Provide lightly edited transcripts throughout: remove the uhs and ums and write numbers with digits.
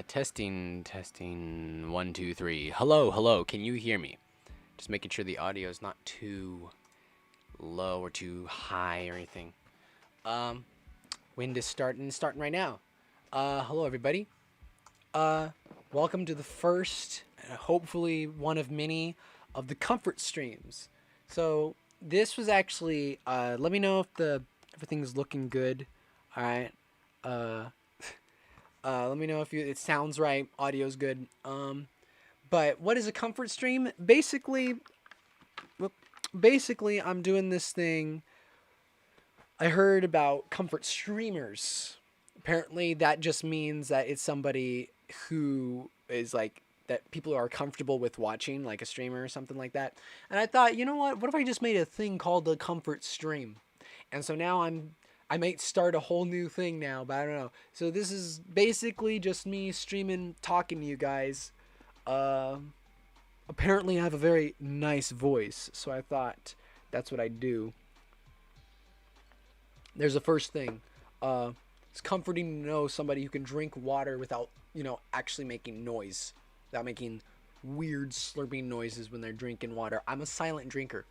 Testing 1 2 3. Hello, can you hear me? Just making sure the audio is not too low or too high or anything. Wind is starting right now. Hello everybody. Welcome to the first, hopefully one of many, of the comfort streams. So this was actually, let me know if everything's looking good. All right. Uh, let me know if it sounds right, audio's good. But what is a comfort stream? Basically, I'm doing this thing. I heard about comfort streamers. Apparently, that just means that it's somebody who is like that people are comfortable with watching, like a streamer or something like that. And I thought, you know what? What if I just made a thing called the comfort stream? And so now I might start a whole new thing now, but I don't know. So this is basically just me streaming, talking to you guys. Apparently I have a very nice voice, so I thought that's what I'd do. There's the first thing. It's comforting to know somebody who can drink water without, actually making noise. Without making weird slurping noises when they're drinking water. I'm a silent drinker.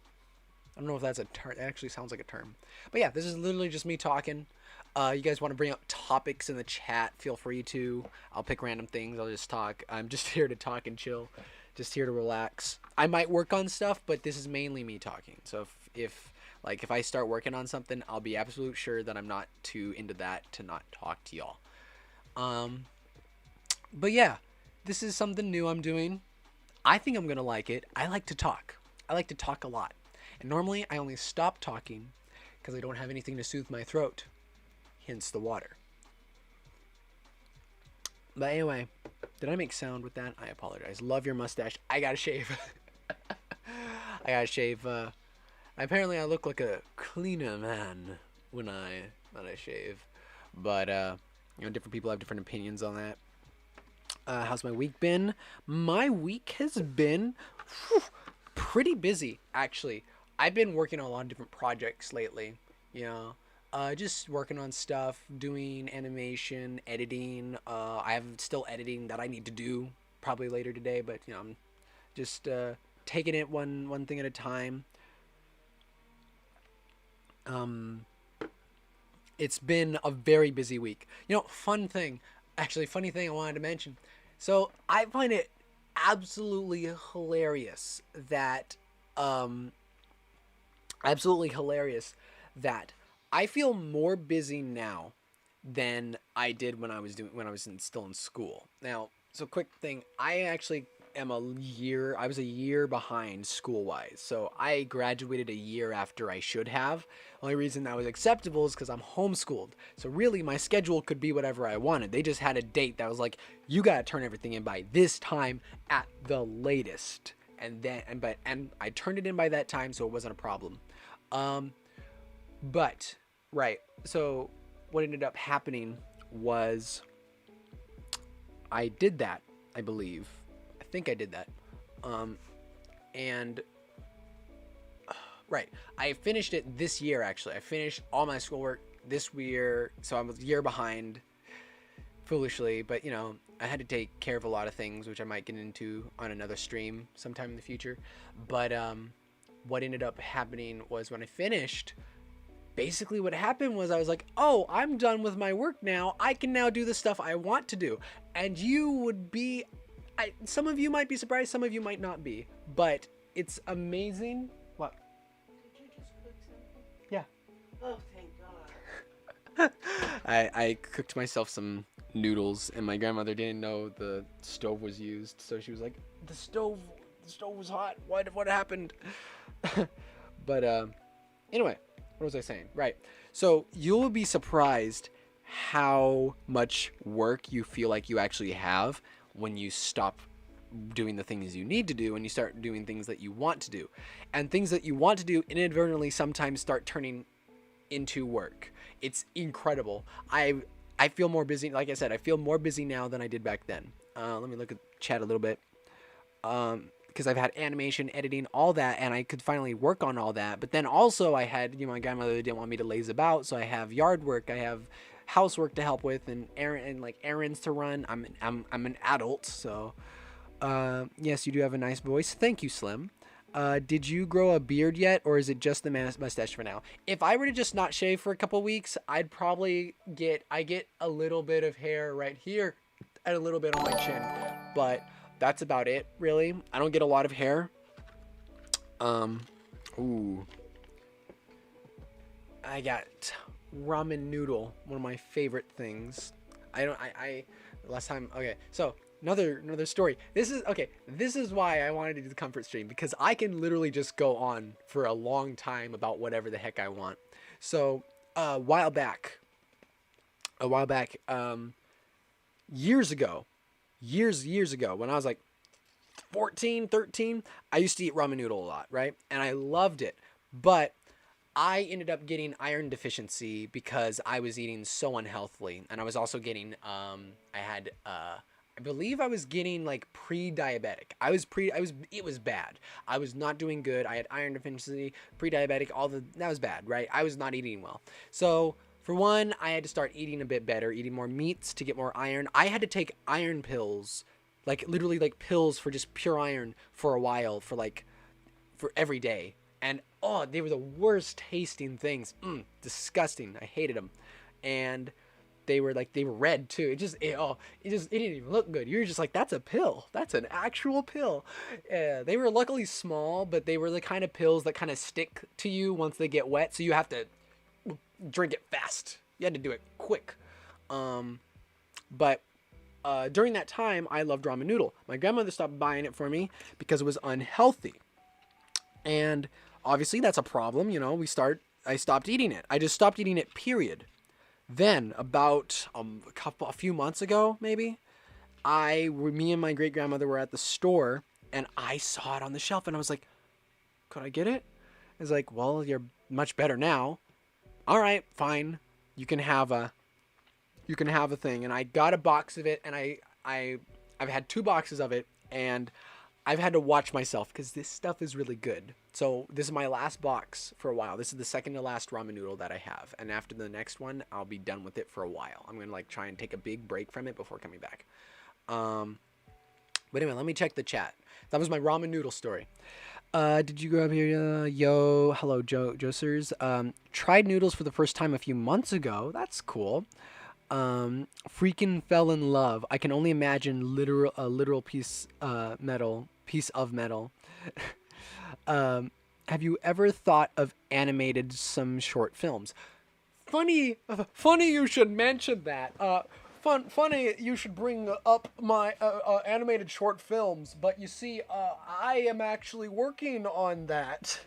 I don't know if that's a term. It actually sounds like a term. But yeah, this is literally just me talking. You guys want to bring up topics in the chat, feel free to. I'll pick random things. I'll just talk. I'm just here to talk and chill. Just here to relax. I might work on stuff, but this is mainly me talking. So if I start working on something, I'll be absolute sure that I'm not too into that to not talk to y'all. But yeah, this is something new I'm doing. I think I'm going to like it. I like to talk. I like to talk a lot. And normally I only stop talking because I don't have anything to soothe my throat. Hence the water. But anyway, did I make sound with that? I apologize. Love your mustache. I gotta shave. I gotta shave. Apparently I look like a cleaner man when I shave. But, different people have different opinions on that. How's my week been? My week has been pretty busy, actually. I've been working on a lot of different projects lately, just working on stuff, doing animation, editing. I have still editing that I need to do probably later today, but I'm just taking it one thing at a time. It's been a very busy week. Funny thing I wanted to mention. So I find it absolutely hilarious that I feel more busy now than I did when I was still in school. Now, so quick thing, I actually I was a year behind school-wise. So I graduated a year after I should have. Only reason that was acceptable is because I'm homeschooled. So really, my schedule could be whatever I wanted. They just had a date that was like, you gotta turn everything in by this time at the latest. And I turned it in by that time, so it wasn't a problem. But right, so what ended up happening was I did that, I believe. I think I did that. Right, I finished it this year, actually. I finished all my schoolwork this year, so I'm a year behind, foolishly, but I had to take care of a lot of things, which I might get into on another stream sometime in the future. But what ended up happening was when I finished, basically what happened was I was like, oh, I'm done with my work now. I can now do the stuff I want to do. And you would be, some of you might be surprised, some of you might not be, but it's amazing. What? Did you just cook something? Yeah. Oh, thank God. I cooked myself some noodles, and my grandmother didn't know the stove was used, so she was like, the stove was hot. What happened? But anyway, what was I saying? Right. So you'll be surprised how much work you feel like you actually have when you stop doing the things you need to do and you start doing things that you want to do. And things that you want to do inadvertently sometimes start turning into work. It's incredible. I feel more busy. Like I said, I feel more busy now than I did back then. Let me look at chat a little bit. Because I've had animation, editing, all that, and I could finally work on all that. But then also I had, my grandmother didn't want me to laze about, so I have yard work. I have housework to help with and like errands to run. I'm an adult, so yes, you do have a nice voice. Thank you, Slim. Did you grow a beard yet, or is it just the mustache for now? If I were to just not shave for a couple weeks, I'd probably get a little bit of hair right here and a little bit on my chin, but that's about it, really. I don't get a lot of hair. Ooh. I got ramen noodle, one of my favorite things. Last time, okay, so another story. This is why I wanted to do the comfort stream, because I can literally just go on for a long time about whatever the heck I want. So a while back, years ago, when I was like 14, 13, I used to eat ramen noodle a lot, right? And I loved it. But I ended up getting iron deficiency because I was eating so unhealthily. And I was also getting, I believe I was getting like pre-diabetic. It was bad. I was not doing good. I had iron deficiency, pre-diabetic, that was bad, right? I was not eating well. So for one, I had to start eating a bit better, eating more meats to get more iron. I had to take iron pills, like literally like pills for just pure iron for a while, for every day. And oh, they were the worst tasting things. Disgusting. I hated them. And they were red too. It didn't even look good. You're just like, that's a pill. That's an actual pill. They were luckily small, but they were the kind of pills that kind of stick to you once they get wet. So you have to drink it fast. You had to do it quick. But during that time, I loved ramen noodle. My grandmother stopped buying it for me because it was unhealthy. And obviously that's a problem. I stopped eating it. I just stopped eating it, period. Then about a few months ago, maybe, me and my great grandmother were at the store, and I saw it on the shelf, and I was like, "Could I get it?" It's like, "Well, you're much better now. All right, fine. You can have a thing." And I got a box of it, and I've had 2 boxes of it, and I've had to watch myself because this stuff is really good. So this is my last box for a while. This is the second to last ramen noodle that I have. And after the next one, I'll be done with it for a while. I'm going to try and take a big break from it before coming back. But anyway, let me check the chat. That was my ramen noodle story. Did you go up here? Yo, hello, Josers. Tried noodles for the first time a few months ago. That's cool. Freaking fell in love. I can only imagine a literal piece of metal. Have you ever thought of animated some short films? Funny you should mention that. Funny you should bring up my animated short films, but you see, I am actually working on that.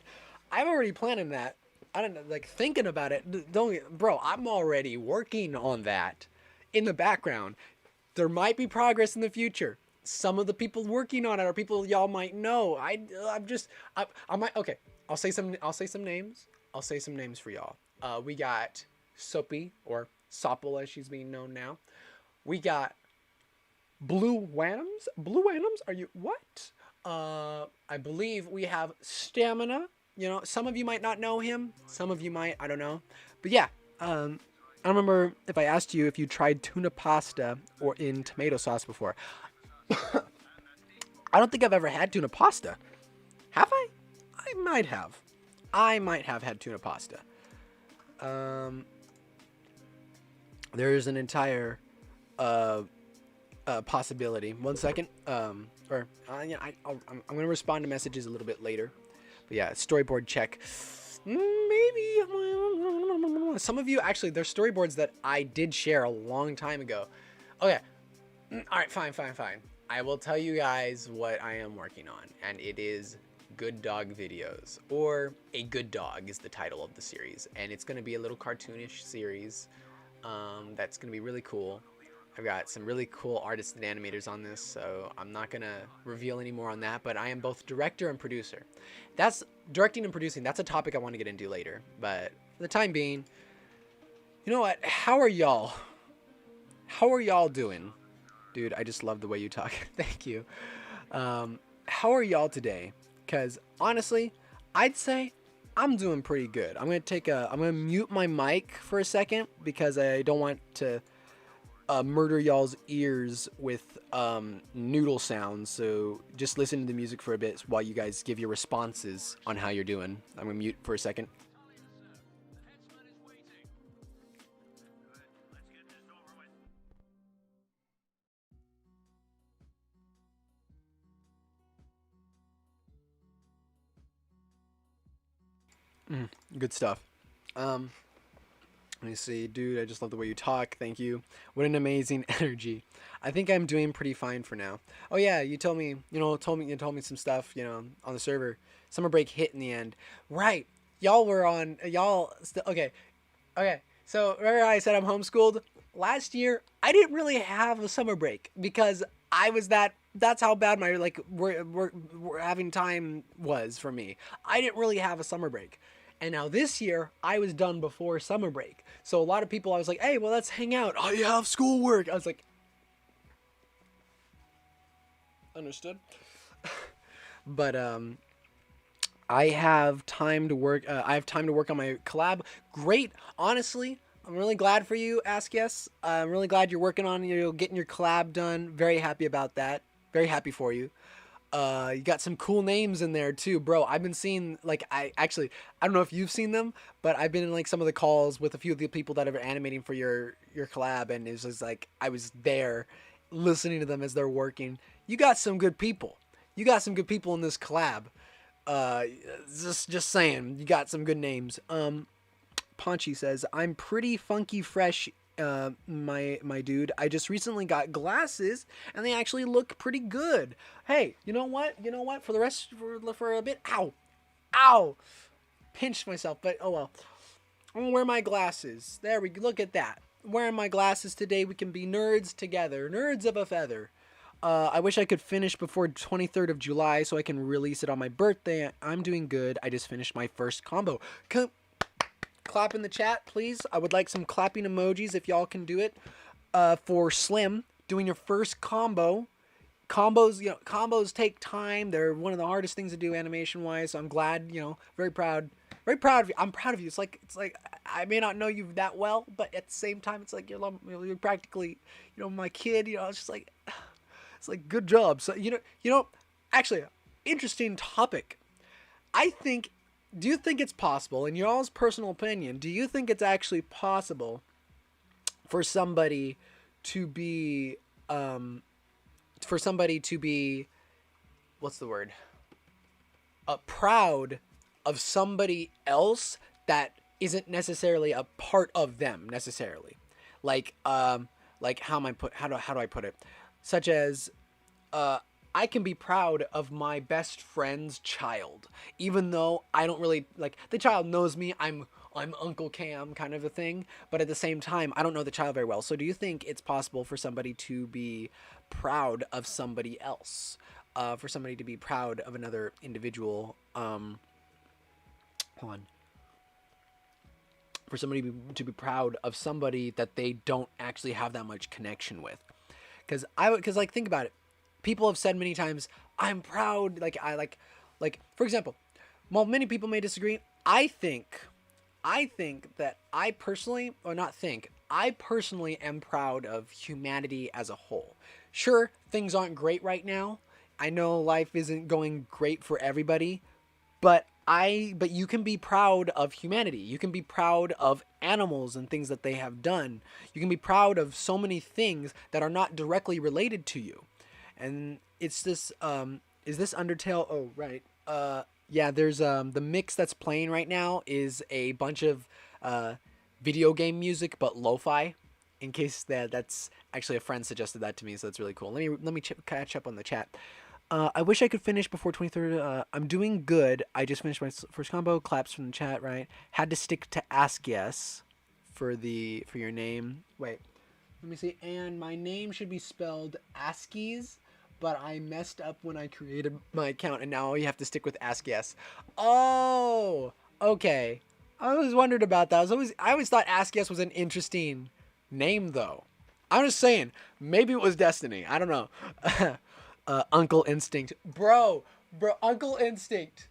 I'm already planning that. I don't know, thinking about it. Bro, I'm already working on that in the background. There might be progress in the future. Some of the people working on it are people y'all might know. I might. Okay, I'll say some names. I'll say some names for y'all. We got Soapy, or Sopple as she's being known now. We got Blue Whams. Blue Whams? Are you what? I believe we have Stamina. Some of you might not know him. Some of you might. I don't know. But yeah, I remember if I asked you if you tried tuna pasta or in tomato sauce before. I don't think I've ever had tuna pasta. Have I? I might have. I might have had tuna pasta. There's an entire possibility. 1 second. I'm going to respond to messages a little bit later. But yeah, storyboard check. Maybe. Some of you, actually, there's storyboards that I did share a long time ago. Okay. All right, fine. I will tell you guys what I am working on, and it is Good Dog Videos, or A Good Dog is the title of the series, and it's going to be a little cartoonish series that's going to be really cool. I've got some really cool artists and animators on this, so I'm not going to reveal any more on that, but I am both director and producer. That's directing and producing. That's a topic I want to get into later, but for the time being, you know what? How are y'all? How are y'all doing? Dude, I just love the way you talk. Thank you. How are y'all today? Because honestly, I'd say I'm doing pretty good. I'm gonna mute my mic for a second because I don't want to murder y'all's ears with noodle sounds. So just listen to the music for a bit while you guys give your responses on how you're doing. I'm gonna mute for a second. Good stuff. Um, Let me see, dude. I just love the way you talk. Thank you. What an amazing energy. I think I'm doing pretty fine for now. Oh yeah, you told me, you told me some stuff, on the server. Summer break hit in the end, right? Y'all were on, okay, okay. So remember how I said I'm homeschooled? Last year, I didn't really have a summer break because I was that's how bad my we're having time was for me. I didn't really have a summer break. And now this year, I was done before summer break. So a lot of people, I was like, hey, well, let's hang out. I have schoolwork. I was like, understood. But I have time to work. I have time to work on my collab. Great. Honestly, I'm really glad for you, Ask Yes. I'm really glad you're working on getting your collab done. Very happy about that. Very happy for you. You got some cool names in there too, bro. I've been seeing I don't know if you've seen them, but I've been in like some of the calls with a few of the people that are animating for your collab, and it's just like I was there listening to them as they're working. You got some good people. You got some good people in this collab. Uh, just saying, you got some good names. Paunchy says, I'm pretty funky fresh, my dude. I just recently got glasses and they actually look pretty good. Hey, you know what? For the rest, for a bit, ow, pinched myself, but oh well. I'm gonna wear my glasses. There we go. Look at that. Wearing my glasses today, we can be nerds together. Nerds of a feather. I wish I could finish before 23rd of July so I can release it on my birthday. I'm doing good. I just finished my first combo. Clap in the chat, please. I would like some clapping emojis if y'all can do it. For Slim, doing your first combo. Combos take time. They're one of the hardest things to do animation-wise. So I'm glad, very proud of you. I'm proud of you. It's like I may not know you that well, but at the same time, it's like you're practically, my kid. It's just like, it's like good job. So actually, interesting topic. Do you think it's possible, in y'all's personal opinion, do you think it's actually possible for somebody to be, what's the word? Proud of somebody else that isn't necessarily a part of them necessarily? Like how do I put it? Such as, I can be proud of my best friend's child, even though I don't really the child knows me. I'm Uncle Cam kind of a thing, but at the same time, I don't know the child very well. So do you think it's possible for somebody to be proud of somebody else? For somebody to be proud of another individual? Hold on. For somebody to be proud of somebody that they don't actually have that much connection with. Because think about it. People have said many times, I'm proud, for example, while many people may disagree, I think that I personally am proud of humanity as a whole. Sure, things aren't great right now. I know life isn't going great for everybody, but you can be proud of humanity. You can be proud of animals and things that they have done. You can be proud of so many things that are not directly related to you. And it's this, is this Undertale? Oh, right. Yeah, there's, the mix that's playing right now is a bunch of, video game music, but lo-fi, in case that's actually a friend suggested that to me. So that's really cool. Let me catch up on the chat. I wish I could finish before 23rd. I'm doing good. I just finished my first combo. Claps from the chat, right? Had to stick to Ask Yes for your name. Wait, let me see. And my name should be spelled Askies, but I messed up when I created my account, and now you have to stick with Ask Yes. Oh, okay. I always wondered about that. I always thought Ask Yes was an interesting name, though. I'm just saying, maybe it was destiny. I don't know. Uncle Instinct, bro, Uncle Instinct.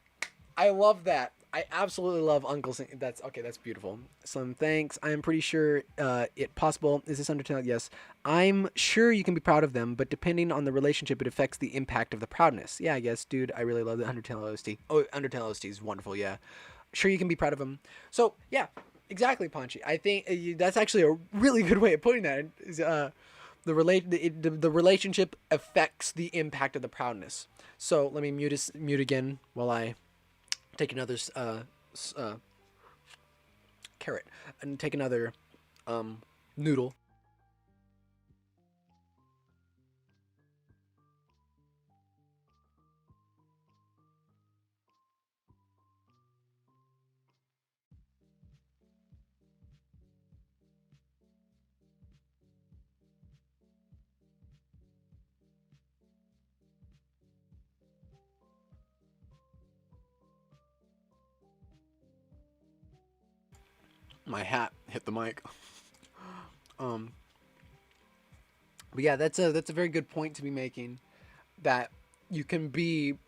I love that. I absolutely love Uncle Sing. That's okay. That's beautiful. Some thanks. I'm pretty sure it possible. Is this Undertale? Yes. I'm sure you can be proud of them, but depending on the relationship, it affects the impact of the proudness. Yeah, I guess, dude. I really love the Undertale OST. Oh, Undertale OST is wonderful. Yeah. Sure, you can be proud of them. So yeah, exactly, Panchi. I think that's actually a really good way of putting that. Is the relationship affects the impact of the proudness. So let me mute again while I take another carrot and take another noodle. My hat hit the mic. Um, but yeah, that's a very good point to be making. That you can be.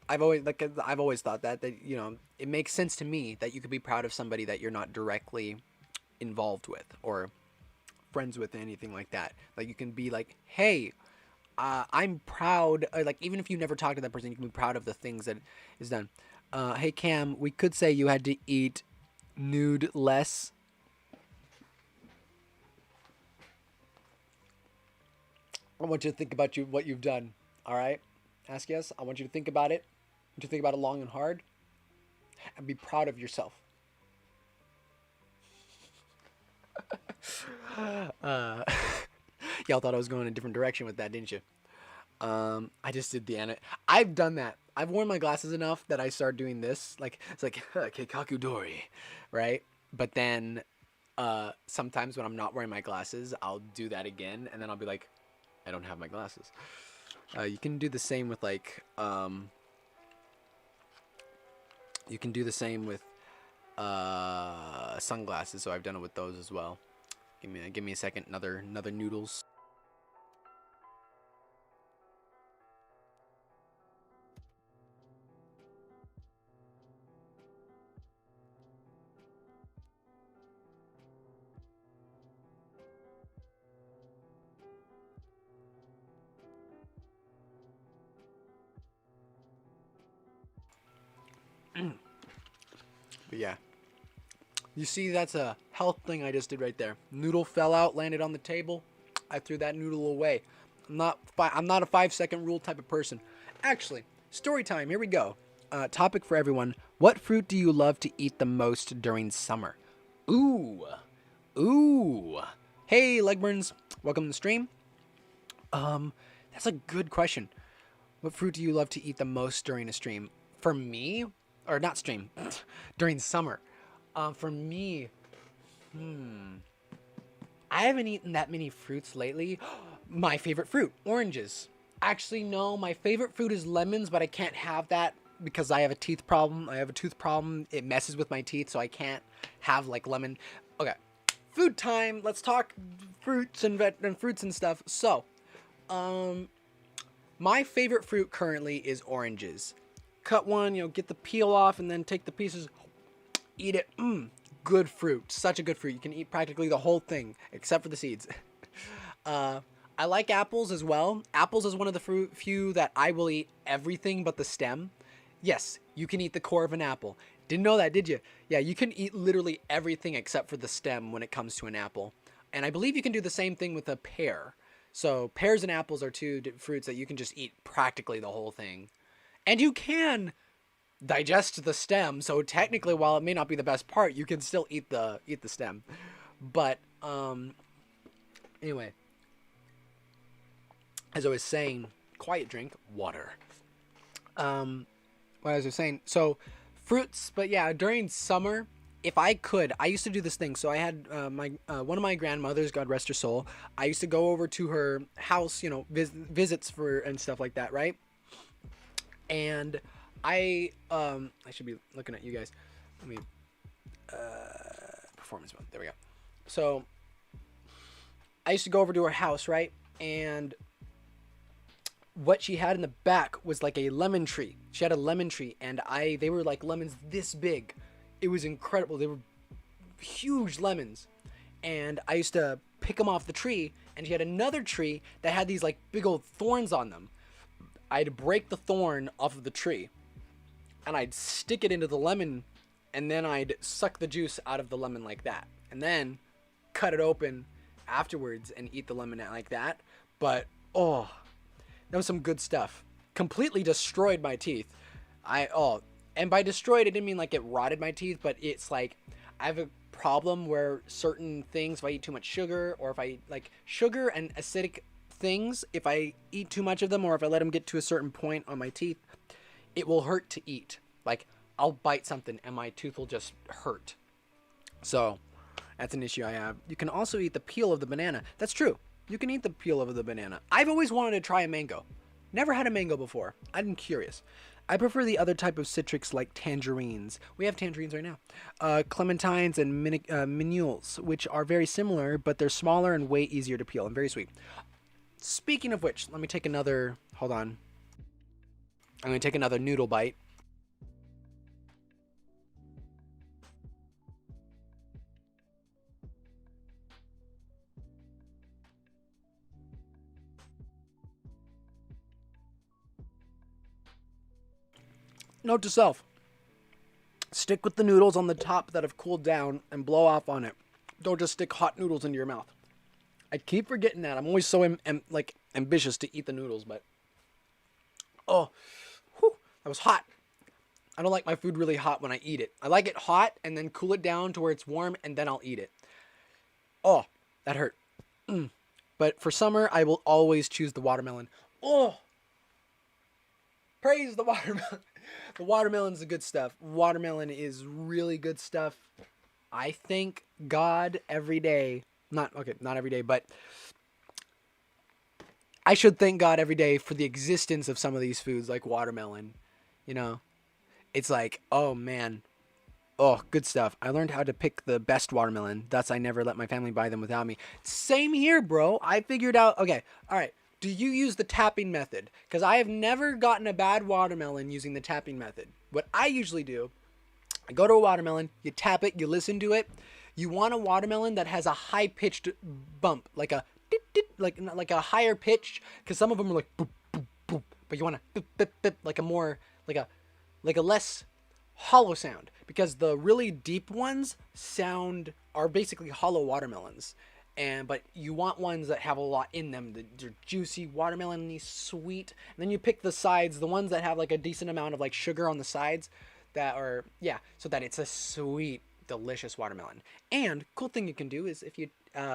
I've always thought that it makes sense to me that you could be proud of somebody that you're not directly involved with or friends with, anything like that. Like you can be like, hey, I'm proud. Like even if you never talk to that person, you can be proud of the things that is done. Hey Cam, we could say you had to eat nude less. I want you to think about what you've done. All right, ask yes. I want you to think about it. I want you to think about it long and hard, and be proud of yourself. Uh, y'all thought I was going a different direction with that, didn't you? I just did the anime. I've done that. I've worn my glasses enough that I started doing this. Like it's like Keikaku Dori, right? But then sometimes when I'm not wearing my glasses, I'll do that again, and then I'll be like, I don't have my glasses. You can do the same with you can do the same with sunglasses. So I've done it with those as well. Give me a second. Another noodles. But yeah, you see, that's a health thing I just did right there. Noodle fell out, landed on the table. I threw that noodle away. I'm not a 5-second rule type of person. Actually, story time. Here we go. Topic for everyone. What fruit do you love to eat the most during summer? Ooh. Ooh. Hey, Legburns. Welcome to the stream. That's a good question. What fruit do you love to eat the most during a stream? For me, or not stream, during summer. For me, I haven't eaten that many fruits lately. My favorite fruit, oranges. Actually, no, my favorite fruit is lemons, but I can't have that because I have a teeth problem. I have a tooth problem. It messes with my teeth, so I can't have like lemon. Okay, food time. Let's talk fruits and fruits and stuff. So, my favorite fruit currently is oranges. Cut one, get the peel off, and then take the pieces, eat it. Good fruit. Such a good fruit. You can eat practically the whole thing, except for the seeds. I like apples as well. Apples is one of the few that I will eat everything but the stem. Yes, you can eat the core of an apple. Didn't know that, did you? Yeah, you can eat literally everything except for the stem when it comes to an apple. And I believe you can do the same thing with a pear. So pears and apples are two fruits that you can just eat practically the whole thing. And you can digest the stem, so technically while it may not be the best part, you can still eat the stem. But anyway, as I was saying, quiet drink water. What I was saying, so fruits, but yeah, during summer, if I could, I used to do this thing. So I had my one of my grandmothers, God rest her soul. I used to go over to her house, visits for and stuff like that, right? And I should be looking at you guys. Let me performance mode. There we go. So I used to go over to her house, right? And what she had in the back was like a lemon tree. She had a lemon tree, and they were like lemons this big. It was incredible. They were huge lemons, and I used to pick them off the tree. And she had another tree that had these like big old thorns on them. I'd break the thorn off of the tree, and I'd stick it into the lemon, and then I'd suck the juice out of the lemon like that, and then cut it open afterwards and eat the lemon like that. But oh, that was some good stuff. Completely destroyed my teeth. And by destroyed, I didn't mean like it rotted my teeth, but it's like I have a problem where certain things, if I eat too much sugar, or if I like sugar and acidic things, if I eat too much of them, or if I let them get to a certain point on my teeth, it will hurt to eat. Like I'll bite something and my tooth will just hurt. So that's an issue I have. You can also eat the peel of the banana. That's true. You can eat the peel of the banana. I've always wanted to try a mango. Never had a mango before. I'm curious. I prefer the other type of citrus like tangerines. We have tangerines right now. Clementines and mignons, which are very similar, but they're smaller and way easier to peel and very sweet. Speaking of which, let me take another... Hold on. I'm going to take another noodle bite. Note to self. Stick with the noodles on the top that have cooled down and blow off on it. Don't just stick hot noodles into your mouth. I keep forgetting that. I'm always so ambitious to eat the noodles, but... Oh, whew, that was hot. I don't like my food really hot when I eat it. I like it hot and then cool it down to where it's warm and then I'll eat it. Oh, that hurt. But for summer, I will always choose the watermelon. Oh, praise the watermelon. The watermelon's the good stuff. Watermelon is really good stuff. I thank God every day. Not every day, but I should thank God every day for the existence of some of these foods like watermelon. You know, it's like, oh man. Oh, good stuff. I learned how to pick the best watermelon. Thus, I never let my family buy them without me. Same here, bro. I figured out, okay, all right. Do you use the tapping method? Because I have never gotten a bad watermelon using the tapping method. What I usually do, I go to a watermelon, you tap it, you listen to it. You want a watermelon that has a high-pitched bump, like a like a higher pitch, because some of them are like boop, boop, boop. But you want a boop, boop, boop, like a more, like a less hollow sound. Because the really deep ones are basically hollow watermelons. But you want ones that have a lot in them. They're juicy, watermelon-y, sweet. And then you pick the sides, the ones that have like a decent amount of like sugar on the sides, so that it's a sweet, delicious watermelon. And cool thing you can do is if you,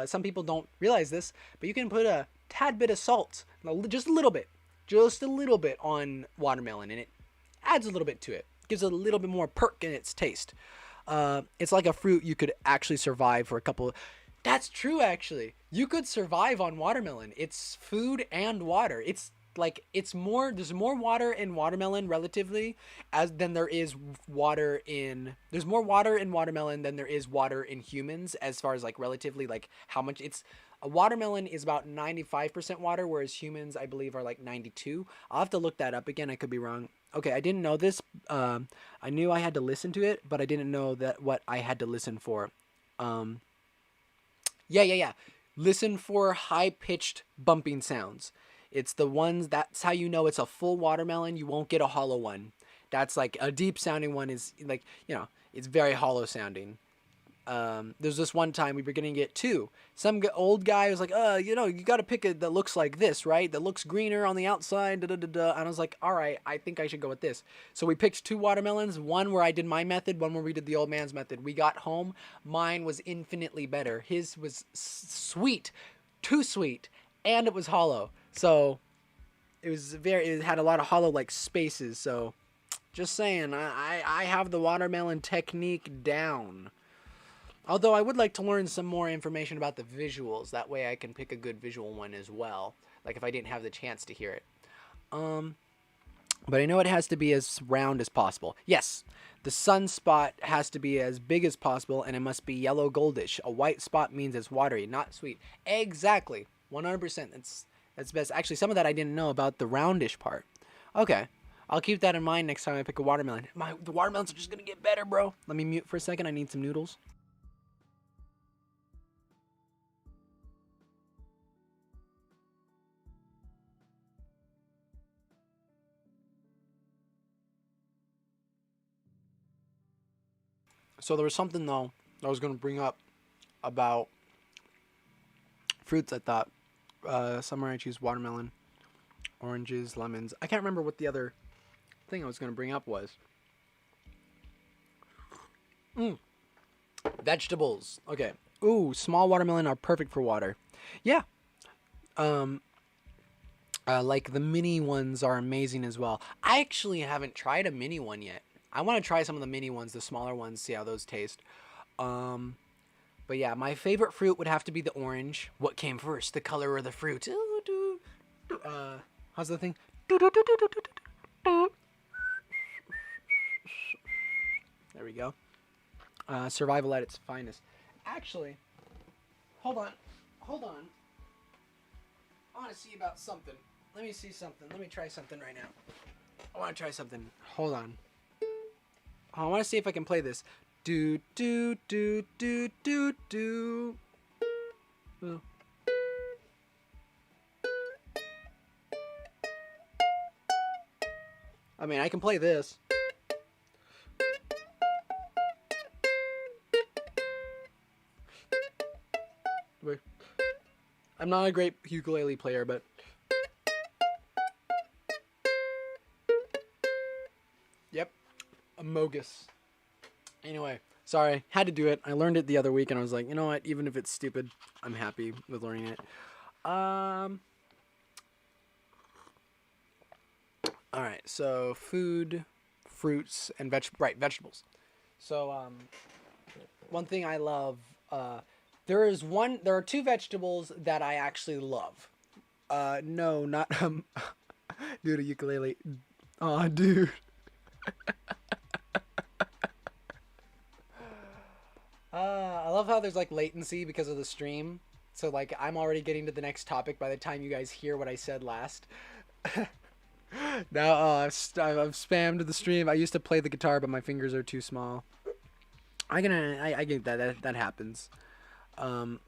some people don't realize this, but you can put a tad bit of salt, just a little bit on watermelon, and it adds a little bit to it. Gives it a little bit more perk in its taste. It's like a fruit you could actually survive for a couple. That's true, actually. You could survive on watermelon. It's food and water. It's like there's more water in watermelon relatively than there is water in. There's more water in watermelon than there is water in humans as far as like relatively like how much it's. A watermelon is about 95% water, whereas humans, I believe, are like 92. I'll have to look that up again. I could be wrong. Okay, I didn't know this. I knew I had to listen to it, but I didn't know what I had to listen for. Yeah. Listen for high-pitched bumping sounds. It's the ones, that's how you know it's a full watermelon. You won't get a hollow one. That's like a deep-sounding one is like, it's very hollow sounding. There's this one time we were going to get two. Some old guy was like, you got to pick it that looks like this, right? That looks greener on the outside, And I was like, all right, I think I should go with this. So we picked two watermelons, one where I did my method, one where we did the old man's method. We got home. Mine was infinitely better. His was sweet, too sweet, and it was hollow. So it had a lot of hollow like spaces. So just saying, I have the watermelon technique down. Although I would like to learn some more information about the visuals. That way I can pick a good visual one as well. Like if I didn't have the chance to hear it. But I know it has to be as round as possible. Yes, the sunspot has to be as big as possible and it must be yellow goldish. A white spot means it's watery, not sweet. Exactly. 100%. That's best. Actually, some of that I didn't know about the roundish part. Okay. I'll keep that in mind next time I pick a watermelon. The watermelons are just gonna get better, bro. Let me mute for a second. I need some noodles. So there was something, though, I was gonna bring up about fruits. I thought summer I choose watermelon, oranges, lemons. I can't remember what the other thing I was gonna bring up was. Vegetables. Okay. Ooh, small watermelon are perfect for water. Yeah. Like the mini ones are amazing as well. I actually haven't tried a mini one yet. I want to try some of the mini ones, the smaller ones, see how those taste. But yeah, my favorite fruit would have to be the orange. What came first, the color or the fruit? How's the thing? There we go. Survival at its finest. Actually, hold on. I want to see about something. Let me see something. Let me try something right now. I want to try something. Hold on. I want to see if I can play this. Do do do do do do. Oh. I mean, I can play this. Wait. I'm not a great ukulele player, but yep, Amogus. Anyway, sorry, had to do it. I learned it the other week, and I was like, you know what? Even if it's stupid, I'm happy with learning it. All right, so food, fruits, and vegetables. So one thing I love. There are two vegetables that I actually love. No, not dude, a ukulele. Aw, dude. I love how there's like latency because of the stream. So like I'm already getting to the next topic by the time you guys hear what I said last. Now I've spammed the stream. I used to play the guitar, but my fingers are too small. I get that happens. For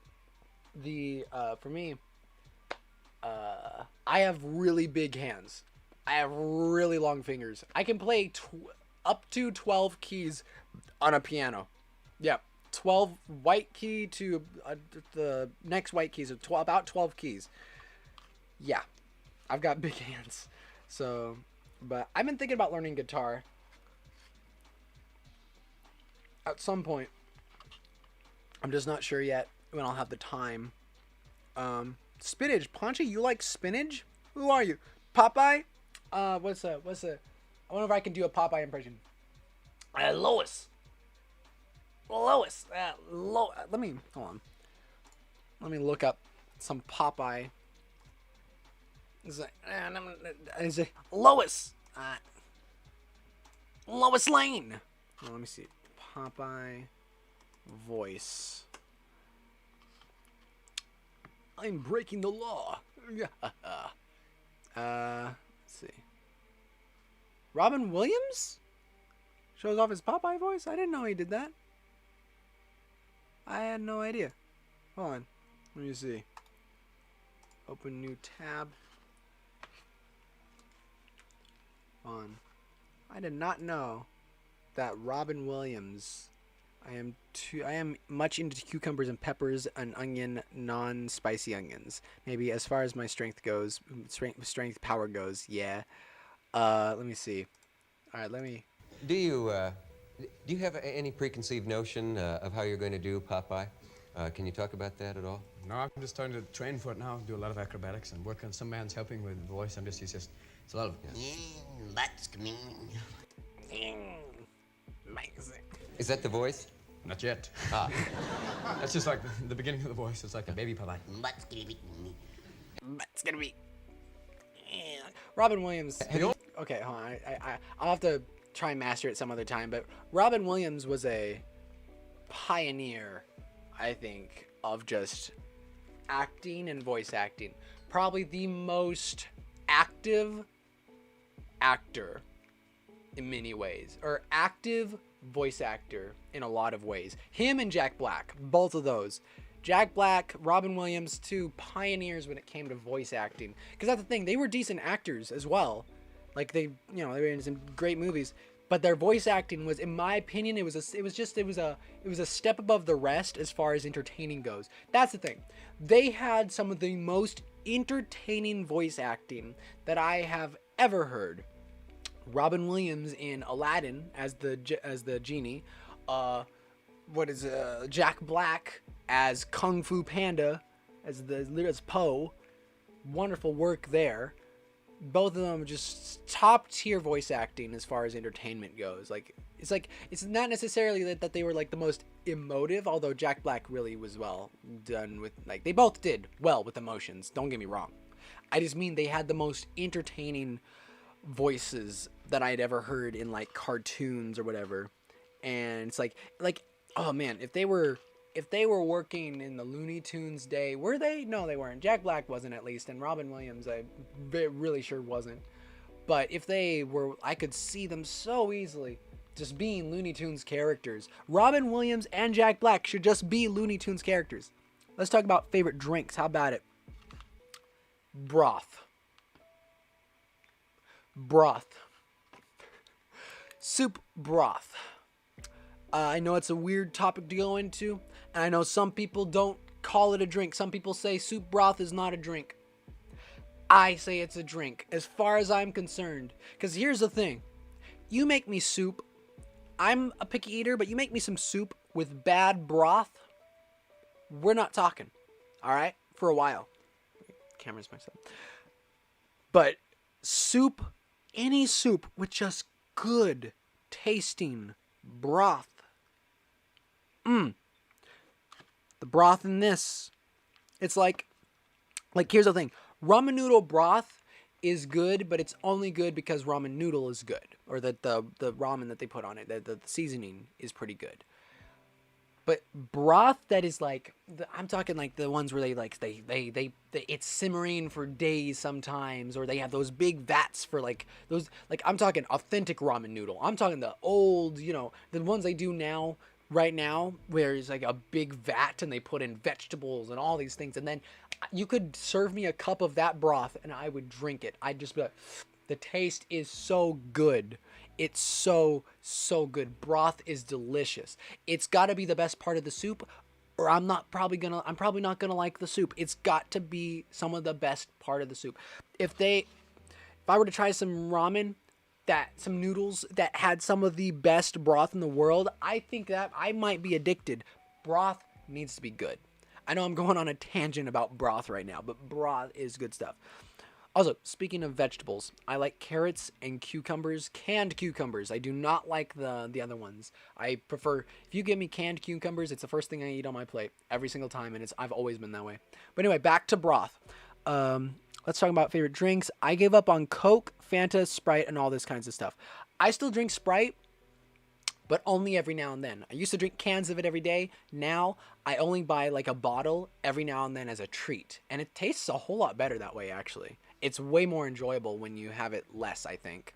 me, I have really big hands. I have really long fingers. I can play up to 12 keys on a piano. Yeah, 12 white key to the next white keys, about 12 keys. Yeah, I've got big hands. So, but I've been thinking about learning guitar at some point. I'm just not sure yet when I'll have the time. Spinach. Ponchi, you like spinach? Who are you? Popeye? What's a? I wonder if I can do a Popeye impression. Lois. Let me, hold on. Let me look up some Popeye. Is it Lois? Lois Lane. Oh, let me see. Popeye voice. I'm breaking the law. Let's see. Robin Williams shows off his Popeye voice. I didn't know he did that. I had no idea. Hold on. Let me see. Open new tab. On. I did not know that Robin Williams. I am much into cucumbers and peppers and onion, non-spicy onions. Maybe as far as my strength goes, strength power goes, yeah. Let me see. All right, let me. Do you have any preconceived notion of how you're going to do Popeye? Can you talk about that at all? No, I'm just starting to train for it now. Do a lot of acrobatics and work on some man's helping with the voice. It's a lot of. That's coming. Is that the voice? Not yet. Ah. That's just like the beginning of the voice. It's like a baby Popeye. That's gonna be. That's gonna be. Robin Williams. Okay, hold on. I'll have to try and master it some other time. But Robin Williams was a pioneer, I think, of just acting and voice acting. probably the most active actor in many ways, or active voice actor in a lot of ways. Him and Jack Black, both of those. Jack Black, Robin Williams, two pioneers when it came to voice acting. Because that's the thing, they were decent actors as well. Like they were in some great movies, but their voice acting was, in my opinion, it was a step above the rest as far as entertaining goes. That's the thing. They had some of the most entertaining voice acting that I have ever heard. Robin Williams in Aladdin as the genie. Jack Black as Kung Fu Panda as Po. Wonderful work there. Both of them just top tier voice acting as far as entertainment goes. It's not necessarily that they were like the most emotive, although Jack Black really was well done with, like, they both did well with emotions, don't get me wrong. I just mean they had the most entertaining voices that I'd ever heard in like cartoons or whatever. And it's like oh man, if they were working in the Looney Tunes day, were they? No, they weren't. Jack Black wasn't, at least, and Robin Williams, I really sure wasn't. But if they were, I could see them so easily just being Looney Tunes characters. Robin Williams and Jack Black should just be Looney Tunes characters. Let's talk about favorite drinks. How about it? Broth. Soup broth. I know it's a weird topic to go into, and I know some people don't call it a drink. Some people say soup broth is not a drink. I say it's a drink, as far as I'm concerned. Because here's the thing. You make me soup. I'm a picky eater, but you make me some soup with bad broth. We're not talking. Alright? For a while. Camera's messed up. But soup, any soup with just good tasting broth. The broth in this, it's like here's the thing. Ramen noodle broth is good, but it's only good because ramen noodle is good, or that the ramen that they put on it, the seasoning is pretty good. But broth that is like, I'm talking like the ones where they it's simmering for days sometimes, or they have those big vats for like those, like I'm talking authentic ramen noodle. I'm talking the old, the ones they do now, right now, where it's like a big vat and they put in vegetables and all these things, and then you could serve me a cup of that broth and I would drink it. I'd just be like, the taste is so good. It's so good. Broth is delicious. It's got to be the best part of the soup, or I'm probably not gonna like the soup. It's got to be some of the best part of the soup. If I were to try some ramen, some noodles that had some of the best broth in the world, I think that I might be addicted. Broth needs to be good. I know I'm going on a tangent about broth right now, but broth is good stuff. Also, speaking of vegetables, I like carrots and cucumbers, canned cucumbers. I do not like the other ones. I prefer, if you give me canned cucumbers, it's the first thing I eat on my plate every single time, and I've always been that way. But anyway, back to broth. Let's talk about favorite drinks. I gave up on Coke, Fanta, Sprite, and all this kinds of stuff. I still drink Sprite, but only every now and then. I used to drink cans of it every day. Now, I only buy like a bottle every now and then as a treat. And it tastes a whole lot better that way, actually. It's way more enjoyable when you have it less, I think.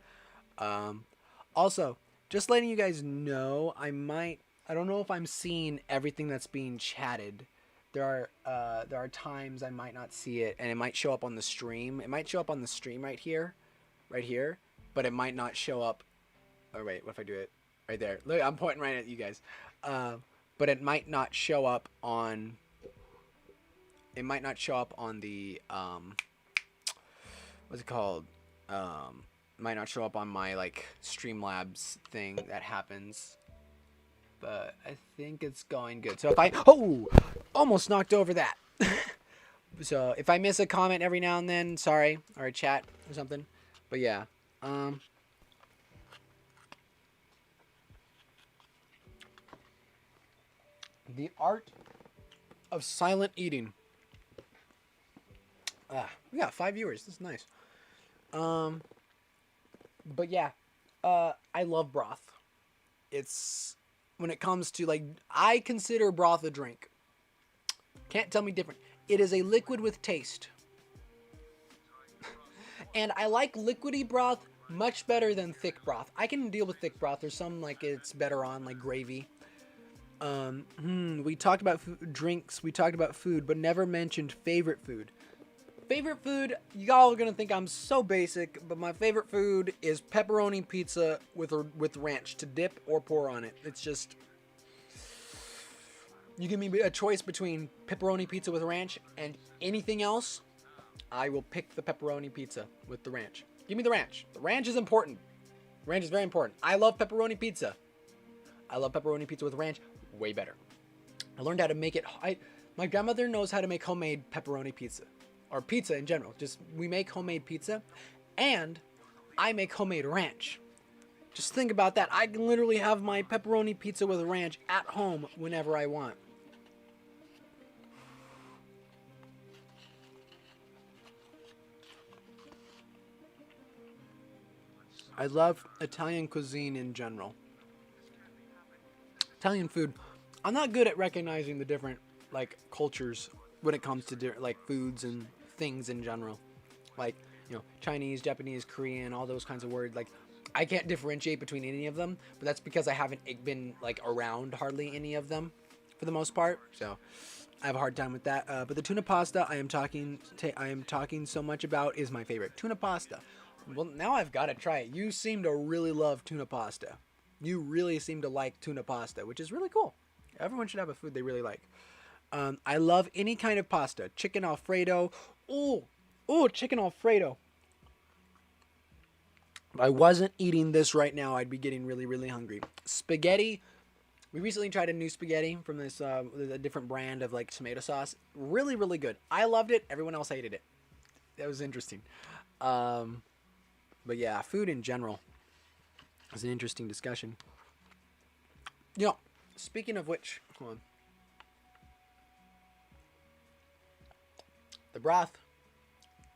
Also, just letting you guys know, I don't know if I'm seeing everything that's being chatted. There are times I might not see it, and it might show up on the stream. It might show up on the stream right here, but it might not show up. Oh wait, what if I do it right there? Look, I'm pointing right at you guys. But it might not show up on. It might not show up on the what's it called? Might not show up on my like Streamlabs thing that happens. But I think it's going good. So if I almost knocked over that. So if I miss a comment every now and then, sorry, or a chat or something. But yeah, the art of silent eating. We got 5 viewers. This is nice. But yeah, I love broth. It's, when it comes to, like, I consider broth a drink. Can't tell me different. It is a liquid with taste. And I like liquidy broth much better than thick broth. I can deal with thick broth. There's some like it's better on like gravy. We talked about drinks. We talked about food, but never mentioned favorite food. Favorite food, y'all are gonna think I'm so basic, but my favorite food is pepperoni pizza with ranch to dip or pour on it. It's just, you give me a choice between pepperoni pizza with ranch and anything else, I will pick the pepperoni pizza with the ranch. Give me the ranch. The ranch is important. Ranch is very important. I love pepperoni pizza. I love pepperoni pizza with ranch. Way better. I learned how to make it. My grandmother knows how to make homemade pepperoni pizza. Or pizza in general. Just, we make homemade pizza. And I make homemade ranch. Just think about that. I can literally have my pepperoni pizza with ranch at home whenever I want. I love Italian cuisine in general. Italian food. I'm not good at recognizing the different like cultures when it comes to like foods and things in general. Like, you know, Chinese, Japanese, Korean, all those kinds of words. Like, I can't differentiate between any of them, but that's because I haven't been like around hardly any of them for the most part. So I have a hard time with that. But the tuna pasta I am talking so much about is my favorite. Tuna pasta. Well, now I've got to try it. You seem to really love tuna pasta. You really seem to like tuna pasta, which is really cool. Everyone should have a food they really like. I love any kind of pasta. Chicken Alfredo. Oh, chicken Alfredo. If I wasn't eating this right now, I'd be getting really, really hungry. Spaghetti. We recently tried a new spaghetti from this a different brand of like tomato sauce. Really, really good. I loved it. Everyone else hated it. That was interesting. But yeah, food in general is an interesting discussion. You know, speaking of which, hold on. The broth,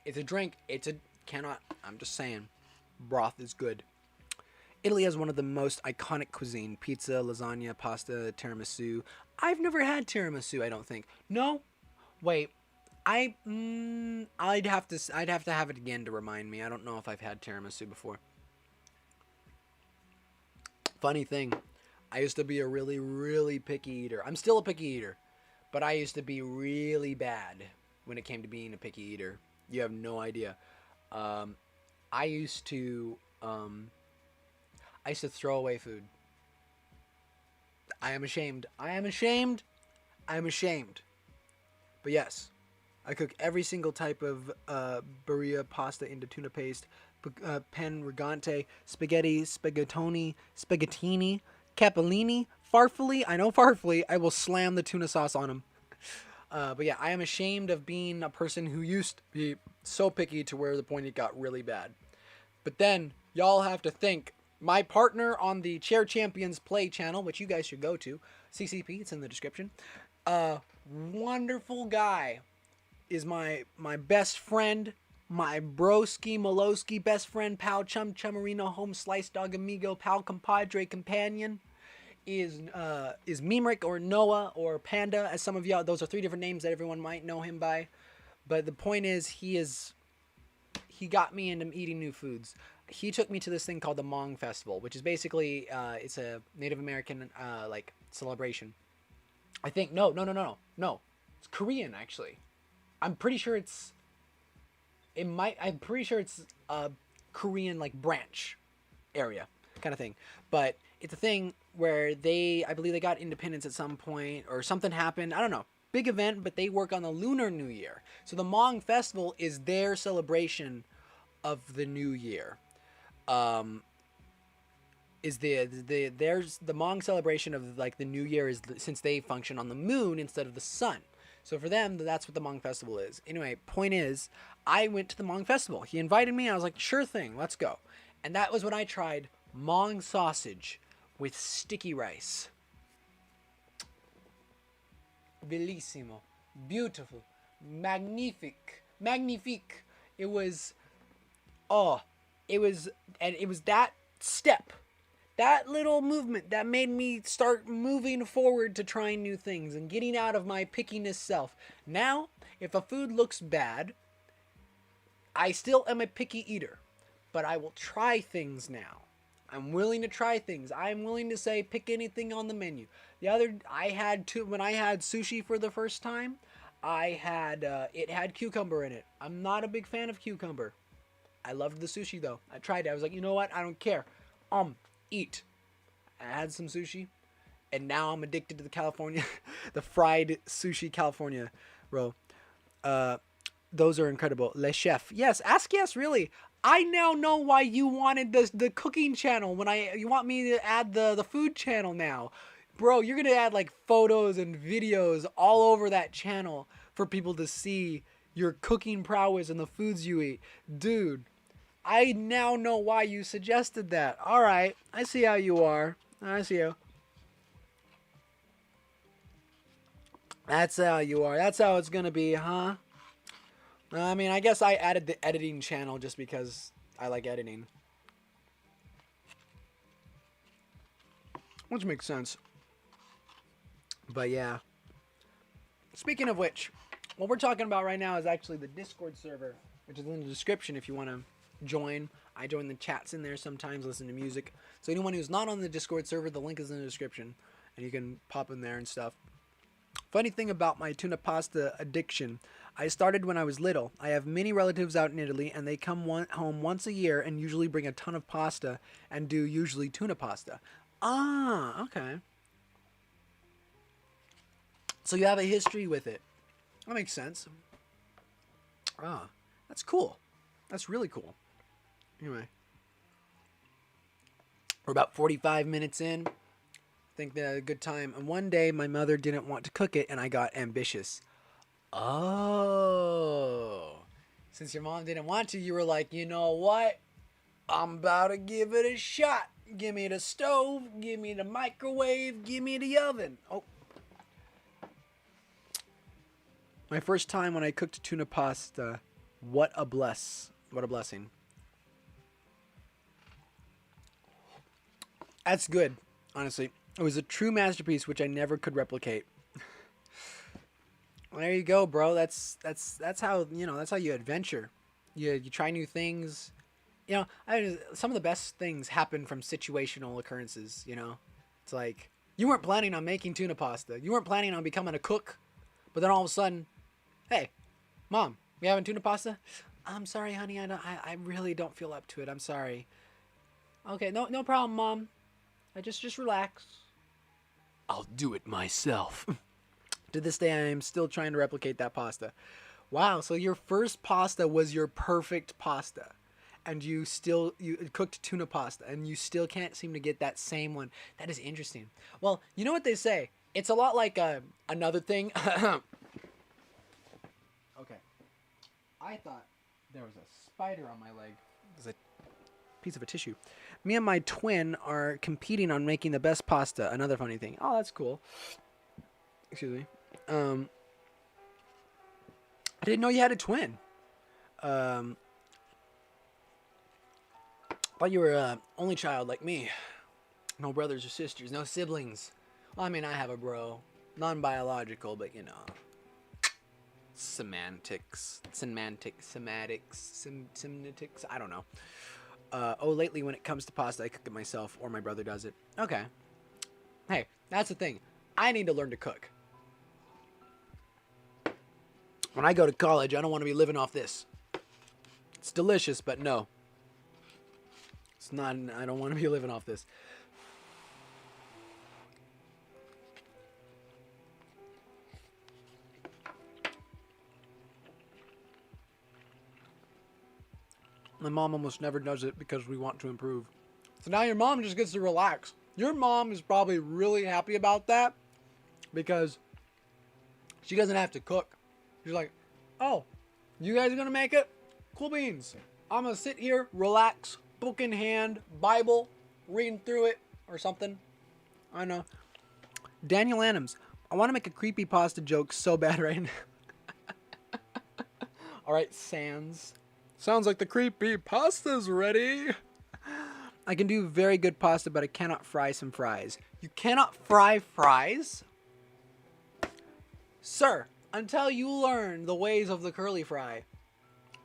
it's a drink. I'm just saying, broth is good. Italy has one of the most iconic cuisine: pizza, lasagna, pasta, tiramisu. I've never had tiramisu, I don't think. No? Wait. I'd have to have it again to remind me. I don't know if I've had tiramisu before. Funny thing, I used to be a really, really picky eater. I'm still a picky eater, but I used to be really bad when it came to being a picky eater. You have no idea. I used to throw away food. I am ashamed. But yes, I cook every single type of burrito pasta into tuna paste, pan rigante, spaghetti, spaghettoni, spaghettini, capellini, farfalle. I know farfalle. I will slam the tuna sauce on them. But yeah, I am ashamed of being a person who used to be so picky to where the point it got really bad. But then y'all have to think. My partner on the Chair Champions Play channel, which you guys should go to, CCP, it's in the description. Wonderful guy. Is my best friend, my broski, Maloski, best friend, pal, chum, chumarino, home slice, dog amigo, pal, compadre, companion, is Mimrick or Noah or Panda, as some of y'all, those are 3 different names that everyone might know him by. But the point is, he got me into eating new foods. He took me to this thing called the Hmong Festival, which is basically, it's a Native American, like, celebration. I think, no, it's Korean, actually. I'm pretty sure it's a Korean like branch area kind of thing. But it's a thing where I believe they got independence at some point or something happened. I don't know. Big event, but they work on the Lunar New Year. So the Hmong Festival is their celebration of the New Year. There's the Hmong celebration of like the New Year is since they function on the moon instead of the sun. So for them, that's what the Hmong Festival is. Anyway, point is, I went to the Hmong Festival. He invited me, and I was like, sure thing, let's go. And that was when I tried Hmong sausage with sticky rice. Bellissimo. Beautiful. Magnifique. Magnifique. It was that step. That little movement that made me start moving forward to trying new things and getting out of my pickiness self. Now, if a food looks bad, I still am a picky eater, but I will try things now. I'm willing to try things. I'm willing to say pick anything on the menu. When I had sushi for the first time, it had cucumber in it. I'm not a big fan of cucumber. I loved the sushi though. I tried it. I was like, you know what? I don't care. Eat. I had some sushi, and now I'm addicted to the California, the fried sushi California roll. Those are incredible. Le Chef. Yes, ask yes, really. I now know why you wanted the cooking channel you want me to add the food channel now. Bro, you're going to add like photos and videos all over that channel for people to see your cooking prowess and the foods you eat. Dude, I now know why you suggested that. All right, I see how you are. I see you. That's how you are. That's how it's going to be, huh? I mean, I guess I added the editing channel just because I like editing. Which makes sense. But yeah. Speaking of which, what we're talking about right now is actually the Discord server, which is in the description if you want to join. I join the chats in there sometimes, listen to music. So anyone who's not on the Discord server, the link is in the description. And you can pop in there and stuff. Funny thing about my tuna pasta addiction, I started when I was little. I have many relatives out in Italy, and they come home once a year and usually bring a ton of pasta and do usually tuna pasta. Ah, okay. So you have a history with it. That makes sense. Ah, that's cool. That's really cool. Anyway. We're about 45 minutes in. I think they had a good time. And one day my mother didn't want to cook it and I got ambitious. Oh. Since your mom didn't want to, you were like, you know what? I'm about to give it a shot. Give me the stove. Give me the microwave. Give me the oven. Oh. My first time when I cooked tuna pasta. What a blessing. That's good, honestly. It was a true masterpiece, which I never could replicate. Well, there you go, bro. That's how that's how you adventure. You try new things. Some of the best things happen from situational occurrences. It's like you weren't planning on making tuna pasta. You weren't planning on becoming a cook, but then all of a sudden, hey, Mom, we having tuna pasta? I'm sorry, honey. I really don't feel up to it. I'm sorry. Okay, no problem, Mom. I just relax. I'll do it myself. To this day, I am still trying to replicate that pasta. Wow, so your first pasta was your perfect pasta. And you cooked tuna pasta, and you still can't seem to get that same one. That is interesting. Well, you know what they say? It's a lot like another thing. Okay. I thought there was a spider on my leg. There's a piece of a tissue. Me and my twin are competing on making the best pasta. Another funny thing. Oh, that's cool. Excuse me. I didn't know you had a twin. Thought you were an only child like me. No brothers or sisters. No siblings. Well, I mean, I have a bro. Non-biological, but semantics. I don't know. Lately when it comes to pasta, I cook it myself or my brother does it. Okay. Hey, that's the thing. I need to learn to cook. When I go to college, I don't want to be living off this. It's delicious, but no. It's not, I don't want to be living off this. My mom almost never does it because we want to improve. So now your mom just gets to relax. Your mom is probably really happy about that because she doesn't have to cook. She's like, oh, you guys are going to make it? Cool beans. I'm going to sit here, relax, book in hand, Bible, reading through it or something. I know. Daniel Adams, I want to make a creepy pasta joke so bad right now. All right, Sans. Sounds like the creepy pasta's ready. I can do very good pasta, but I cannot fry some fries. You cannot fry fries? Sir, until you learn the ways of the curly fry,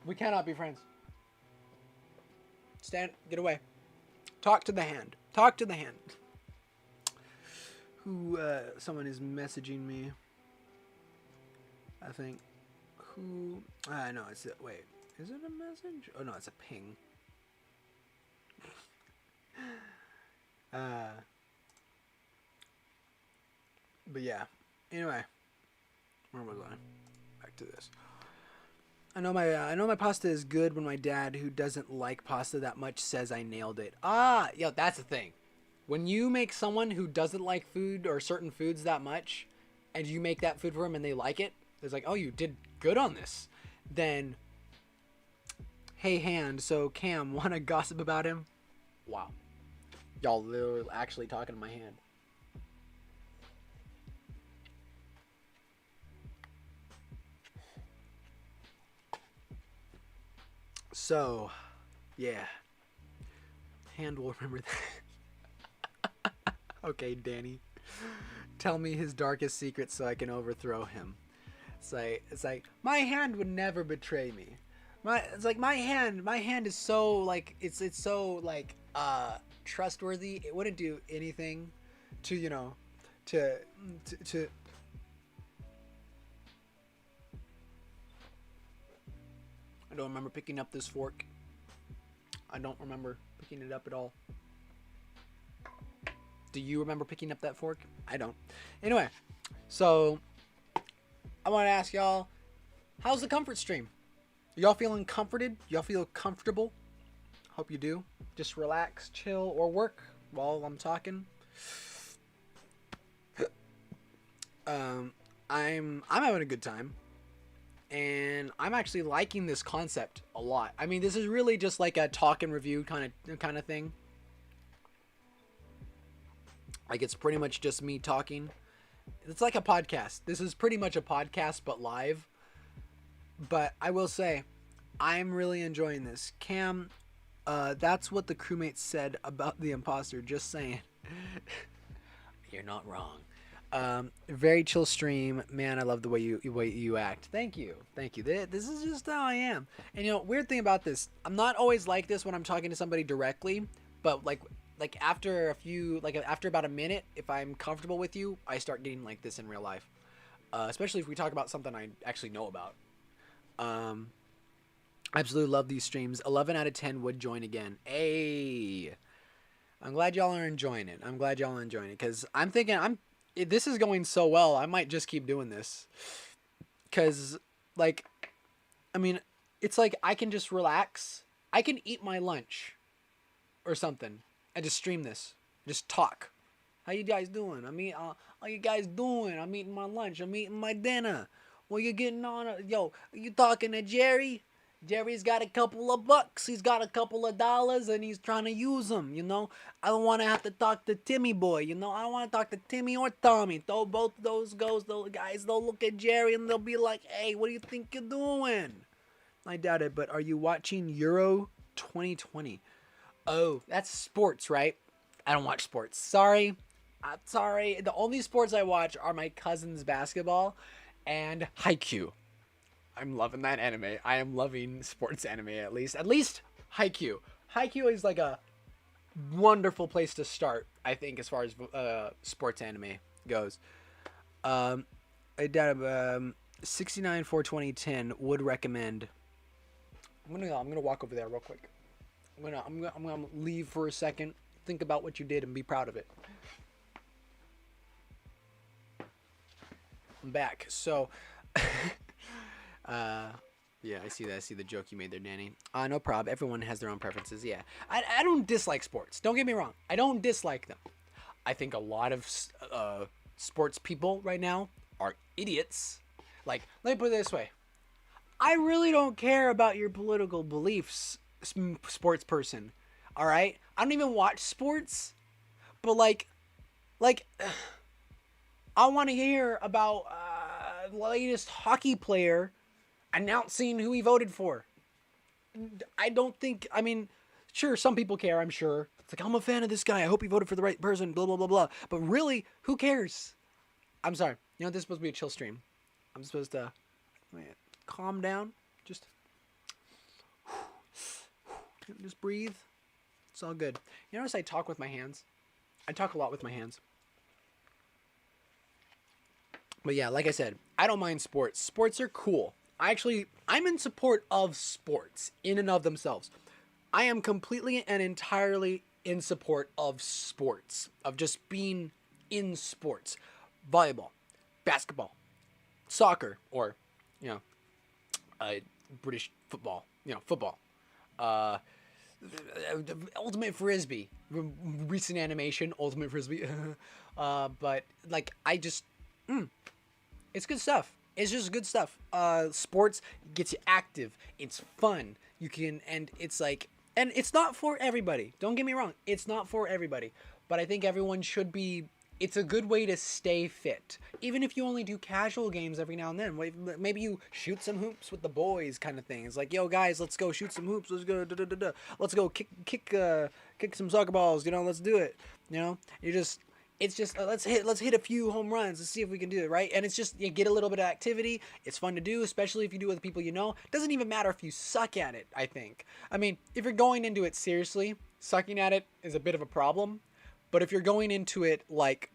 We cannot be friends. Stand. Get away. Talk to the hand. Talk to the hand. Who? Someone is messaging me. I think. Who? No. It's a, wait. Is it a message? Oh no, it's a ping. But yeah. Anyway, where was I? Back to this. I know my pasta is good when my dad, who doesn't like pasta that much, says I nailed it. Yo, that's the thing. When you make someone who doesn't like food or certain foods that much, and you make that food for them and they like it, it's like, oh, you did good on this. Then, hey, hand, so Cam, want to gossip about him? Wow. Y'all literally actually talking to my hand. So, yeah. Hand will remember that. Okay, Danny. Tell me his darkest secret so I can overthrow him. It's like my hand would never betray me. It's like my hand is so like it's so like trustworthy. It wouldn't do anything to, you know, to I don't remember picking up this fork. I don't remember picking it up at all. Do you remember picking up that fork? I don't. Anyway, so I want to ask y'all, how's the comfort stream? Y'all feeling comforted? Y'all feel comfortable? Hope you do. Just relax, chill, or work while I'm talking. I'm having a good time. And I'm actually liking this concept a lot. I mean, this is really just like a talk and review kind of thing. Like, it's pretty much just me talking. It's like a podcast. This is pretty much a podcast, but live. But I will say, I'm really enjoying this. Cam, that's what the crewmates said about the imposter. Just saying. You're not wrong. Very chill stream, man. I love the way you act. Thank you. This is just how I am. And you know, weird thing about this, I'm not always like this when I'm talking to somebody directly, but like after after about a minute, if I'm comfortable with you, I start getting like this in real life. Especially if we talk about something I actually know about. Absolutely love these streams. 11 out of 10 would join again. Hey, I'm glad y'all are enjoying it. Because I'm thinking this is going so well, I might just keep doing this. Because, like, I mean, it's like I can just relax. I can eat my lunch or something and just stream this. Just talk. How you guys doing? How you guys doing? I'm eating my lunch. I'm eating my dinner. What you getting on? Yo, are you talking to Jerry? Jerry's got a couple of bucks. He's got a couple of dollars, and he's trying to use them, you know? I don't want to have to talk to Timmy boy, you know? I don't want to talk to Timmy or Tommy. Both those guys, they'll look at Jerry, and they'll be like, hey, what do you think you're doing? I doubt it, but are you watching Euro 2020? Oh, that's sports, right? I don't watch sports. Sorry. I'm sorry. The only sports I watch are my cousin's basketball and Haikyuu. I'm loving that anime. I am loving sports anime at least. At least Haikyuu. Haikyuu is like a wonderful place to start, I think, as far as sports anime goes. I doubt 69 for 2010 would recommend. I'm gonna walk over there real quick. I'm gonna leave for a second. Think about what you did and be proud of it. I'm back. So. Yeah, I see that. I see the joke you made there, Danny. No problem. Everyone has their own preferences. Yeah, I don't dislike sports. Don't get me wrong. I don't dislike them. I think a lot of sports people right now are idiots. Like, let me put it this way. I really don't care about your political beliefs, sports person. All right? I don't even watch sports. But, like, I want to hear about the latest hockey player announcing who he voted for. I don't think, I mean, sure, some people care, I'm sure. It's like, I'm a fan of this guy. I hope he voted for the right person, blah, blah, blah, blah. But really, who cares? I'm sorry. You know, this is supposed to be a chill stream. I'm supposed to calm down. Just Just breathe. It's all good. You notice I talk with my hands? I talk a lot with my hands. But yeah, like I said, I don't mind sports. Sports are cool. I'm in support of sports in and of themselves. I am completely and entirely in support of sports, of just being in sports. Volleyball, basketball, soccer, or, you know, British football, football. Ultimate Frisbee, recent animation, Ultimate Frisbee. But, like, it's good stuff. It's just good stuff. Sports gets you active. It's fun. And it's not for everybody. Don't get me wrong. It's not for everybody. But I think everyone should be. It's a good way to stay fit. Even if you only do casual games every now and then. Maybe you shoot some hoops with the boys kind of thing. It's like, yo, guys, let's go shoot some hoops. Let's go, let's go kick some soccer balls. Let's do it. It's just let's hit a few home runs. Let's see if we can do it, right? And it's just, you get a little bit of activity. It's fun to do, especially if you do it with people you know. It doesn't even matter if you suck at it, I think. I mean, if you're going into it seriously, sucking at it is a bit of a problem. But if you're going into it like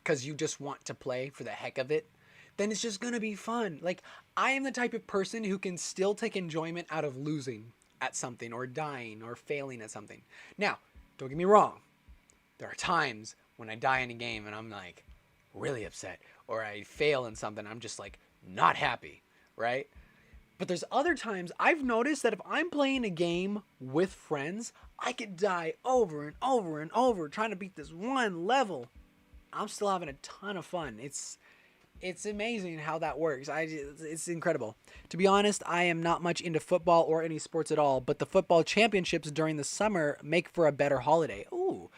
because you just want to play for the heck of it, then it's just going to be fun. Like, I am the type of person who can still take enjoyment out of losing at something or dying or failing at something. Now, don't get me wrong. There are times when I die in a game and I'm like really upset, or I fail in something, I'm just like not happy, right? But there's other times I've noticed that if I'm playing a game with friends, I could die over and over and over trying to beat this one level. I'm still having a ton of fun. It's amazing how that works. It's incredible. To be honest, I am not much into football or any sports at all, but the football championships during the summer make for a better holiday. Ooh.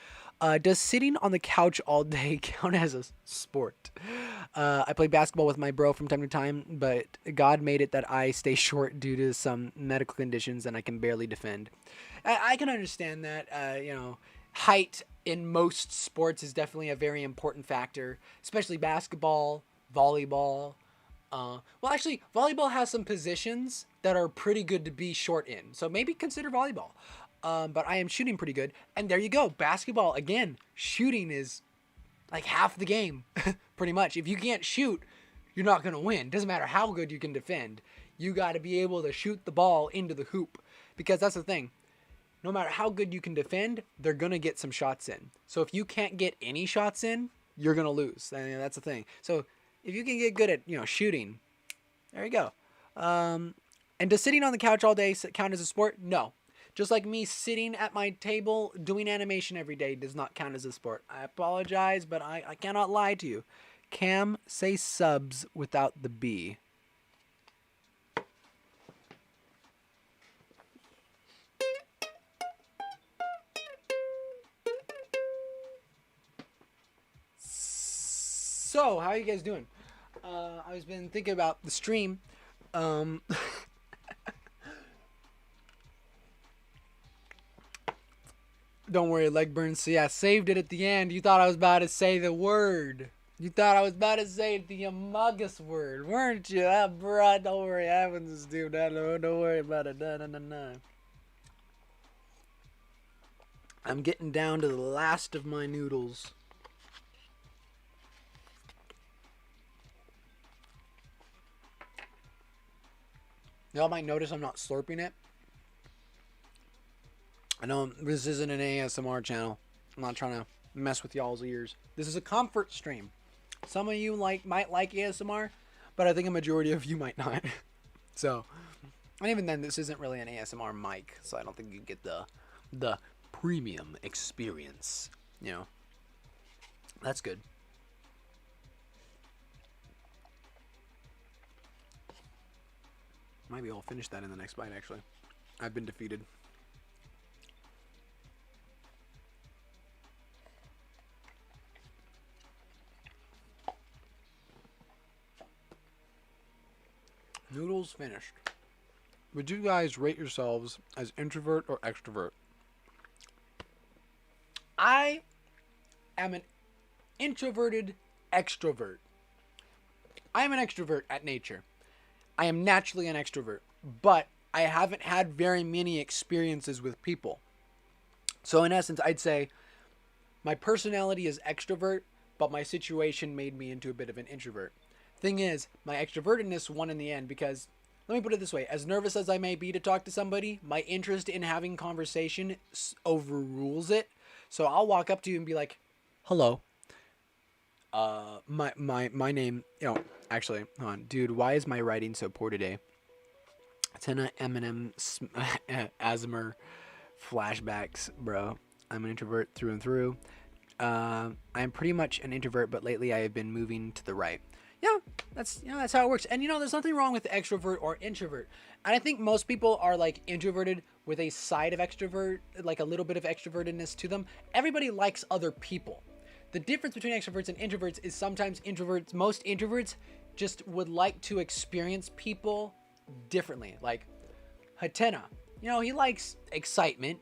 Does sitting on the couch all day count as a sport? I play basketball with my bro from time to time, but God made it that I stay short due to some medical conditions and I can barely defend. I can understand that. Height in most sports is definitely a very important factor, especially basketball, volleyball. Actually, volleyball has some positions that are pretty good to be short in, so maybe consider volleyball. But I am shooting pretty good. And there you go. Basketball, again, shooting is like half the game, pretty much. If you can't shoot, you're not going to win. Doesn't matter how good you can defend. You got to be able to shoot the ball into the hoop. Because that's the thing. No matter how good you can defend, they're going to get some shots in. So if you can't get any shots in, you're going to lose. That's the thing. So if you can get good at, shooting, there you go. And does sitting on the couch all day count as a sport? No. Just like me sitting at my table doing animation every day does not count as a sport. I apologize, but I cannot lie to you. Cam, say subs without the B. So, how are you guys doing? I've been thinking about the stream. Don't worry, leg burns. So yeah, saved it at the end. You thought I was about to say the word. You thought I was about to say the humongous word, weren't you? Bruh, don't worry. I haven't just do that. Don't worry about it. No. I'm getting down to the last of my noodles. Y'all might notice I'm not slurping it. I know this isn't an ASMR channel. I'm not trying to mess with y'all's ears. This is a comfort stream. Some of you might like ASMR, but I think a majority of you might not. So, and even then, this isn't really an ASMR mic, so I don't think you get the premium experience. That's good. Maybe I'll finish that in the next bite. Actually, I've been defeated. Noodles finished. Would you guys rate yourselves as introvert or extrovert? I am an introverted extrovert. I am an extrovert at nature. I am naturally an extrovert, but I haven't had very many experiences with people. So in essence, I'd say my personality is extrovert, but my situation made me into a bit of an introvert. Thing is, my extrovertedness won in the end because, let me put it this way, as nervous as I may be to talk to somebody, my interest in having conversation overrules it. So I'll walk up to you and be like, hello. My name, actually, hold on, dude, why is my writing so poor today? It's in a Eminem Asmer flashbacks, bro. I'm an introvert through and through. I'm pretty much an introvert, but lately I have been moving to the right. Yeah, that's how it works. And there's nothing wrong with extrovert or introvert. And I think most people are like introverted with a side of extrovert, like a little bit of extrovertedness to them. Everybody likes other people. The difference between extroverts and introverts is sometimes most introverts just would like to experience people differently. Like Hatena, he likes excitement,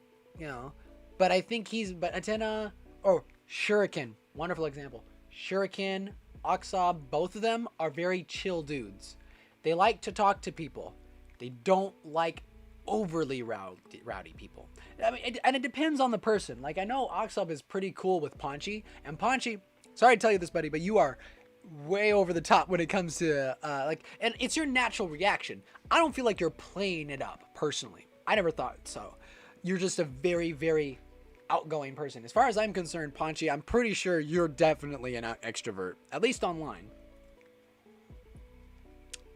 but I think but Hatena, or Shuriken, wonderful example. Shuriken, Oxob, both of them are very chill dudes. They like to talk to people. They don't like overly rowdy people. I mean, and it depends on the person. Like, I know Oxob is pretty cool with Ponchi, and Ponchi, sorry to tell you this, buddy, but you are way over the top when it comes to and it's your natural reaction. I don't feel like you're playing it up personally. I never thought so. You're just a very, very outgoing person. As far as I'm concerned, Ponchi, I'm pretty sure you're definitely an extrovert, at least online.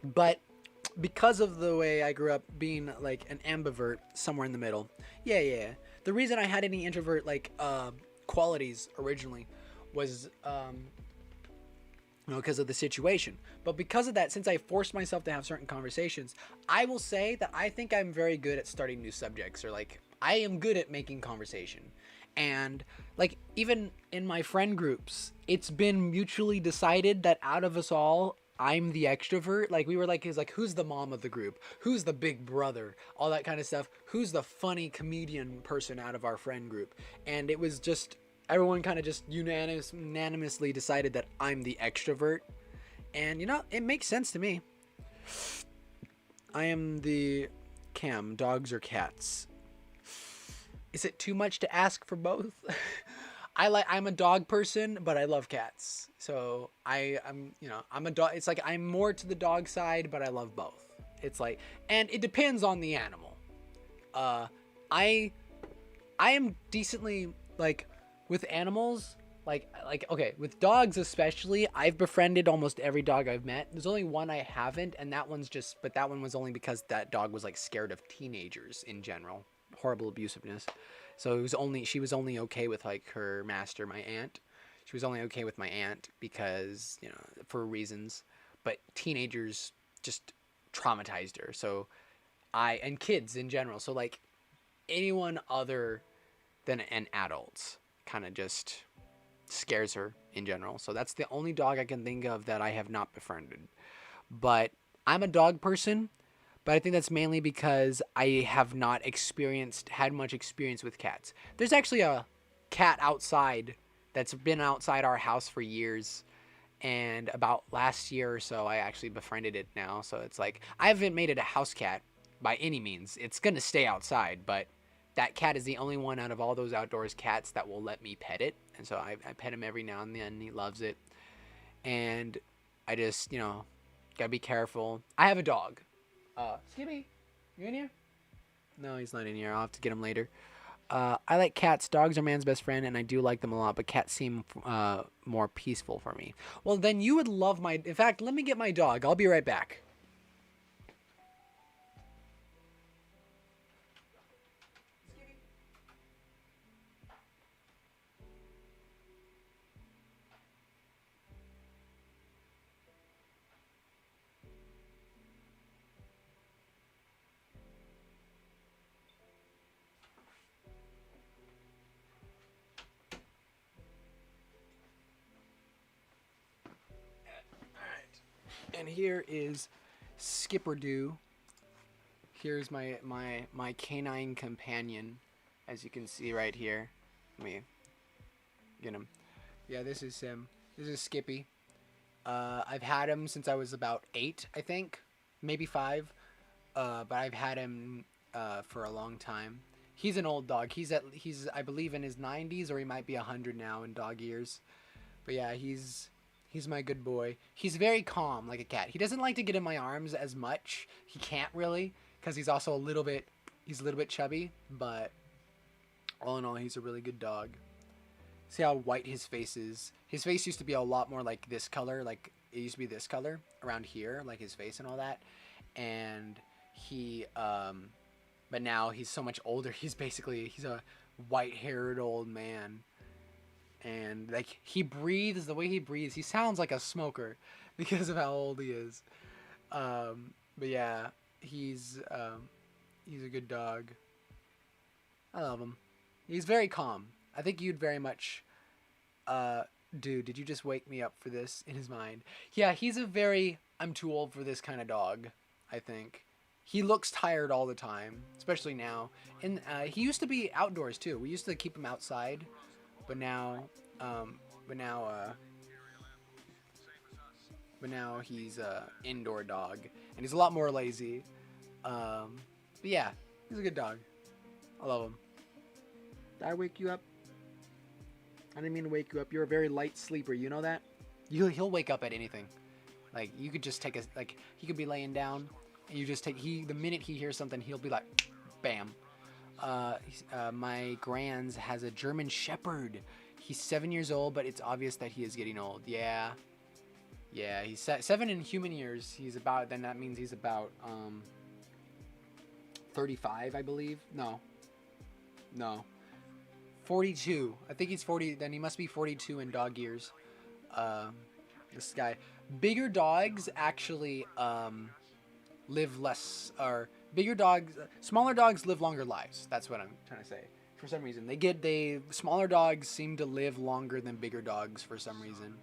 But because of the way I grew up being like an ambivert, somewhere in the middle. Yeah. The reason I had any introvert qualities originally was because of the situation. But because of that, since I forced myself to have certain conversations, I will say that I think I'm very good at starting new subjects, or I am good at making conversation. And even in my friend groups, it's been mutually decided that out of us all, I'm the extrovert. We were who's the mom of the group? Who's the big brother? All that kind of stuff. Who's the funny comedian person out of our friend group? And it was just, everyone kind of just unanimously decided that I'm the extrovert. And, it makes sense to me. I am the Cam, dogs or cats? Is it too much to ask for both? I'm a dog person, but I love cats. So I'm a dog. It's I'm more to the dog side, but I love both. It's and it depends on the animal. I am decently with animals, okay, with dogs especially, I've befriended almost every dog I've met. There's only one I haven't, and that one was only because that dog was scared of teenagers in general. Horrible abusiveness. So she was only okay with her master, my aunt. She was only okay with my aunt because, for reasons, but teenagers just traumatized her. So and kids in general. So anyone other than an adult kind of just scares her in general. So that's the only dog I can think of that I have not befriended. But I'm a dog person. But I think that's mainly because I have not had much experience with cats. There's actually a cat outside that's been outside our house for years. And about last year or so, I actually befriended it now. So it's I haven't made it a house cat by any means. It's going to stay outside. But that cat is the only one out of all those outdoors cats that will let me pet it. And so I pet him every now and then. He loves it. And I just, got to be careful. I have a dog. Skippy, you in here? No, he's not in here. I'll have to get him later. I like cats. Dogs are man's best friend, and I do like them a lot, but cats seem more peaceful for me. Well, then you would love in fact, let me get my dog. I'll be right back. And here is Skipperdoo. Here's my canine companion, as you can see right here. Let me get him. Yeah, this is him. This is Skippy. I've had him since I was about 8, I think, maybe 5. but I've had him for a long time. He's an old dog. He's I believe in his 90s, or he might be 100 now in dog years. But yeah, he's my good boy. He's very calm, like a cat. He doesn't like to get in my arms as much. He can't really, because he's also a little bit chubby. But all in all, he's a really good dog. See how white his face is. His face used to be a lot more like this color. Like it used to be this color around here, like his face and all that. And he but now he's so much older. He's a white-haired old man. And like he breathes, the way he breathes, he sounds like a smoker because of how old he is. But yeah, he's a good dog. I love him. He's very calm. I think you'd very much dude, did you just wake me up for this in his mind? Yeah, he's a very I'm too old for this kind of dog, I think. He looks tired all the time, especially now. And he used to be outdoors too. We used to keep him outside, but now he's a indoor dog, and he's a lot more lazy. But yeah, he's a good dog. I love him. Did I wake you up? I didn't mean to wake you up. You're a very light sleeper. You know that? He'll wake up at anything. Like you could just take he could be laying down. You just the minute he hears something, he'll be like, bam. My Grands has a German Shepherd. He's 7 years old, but it's obvious that he is getting old. Yeah, he's 7 in human years. Then that means he's about 35, I believe. No, 42. I think he's 40. Then he must be 42 in dog years. This guy. Bigger dogs actually live less, or smaller dogs live longer lives. That's what I'm trying to say. For some reason, smaller dogs seem to live longer than bigger dogs for some reason.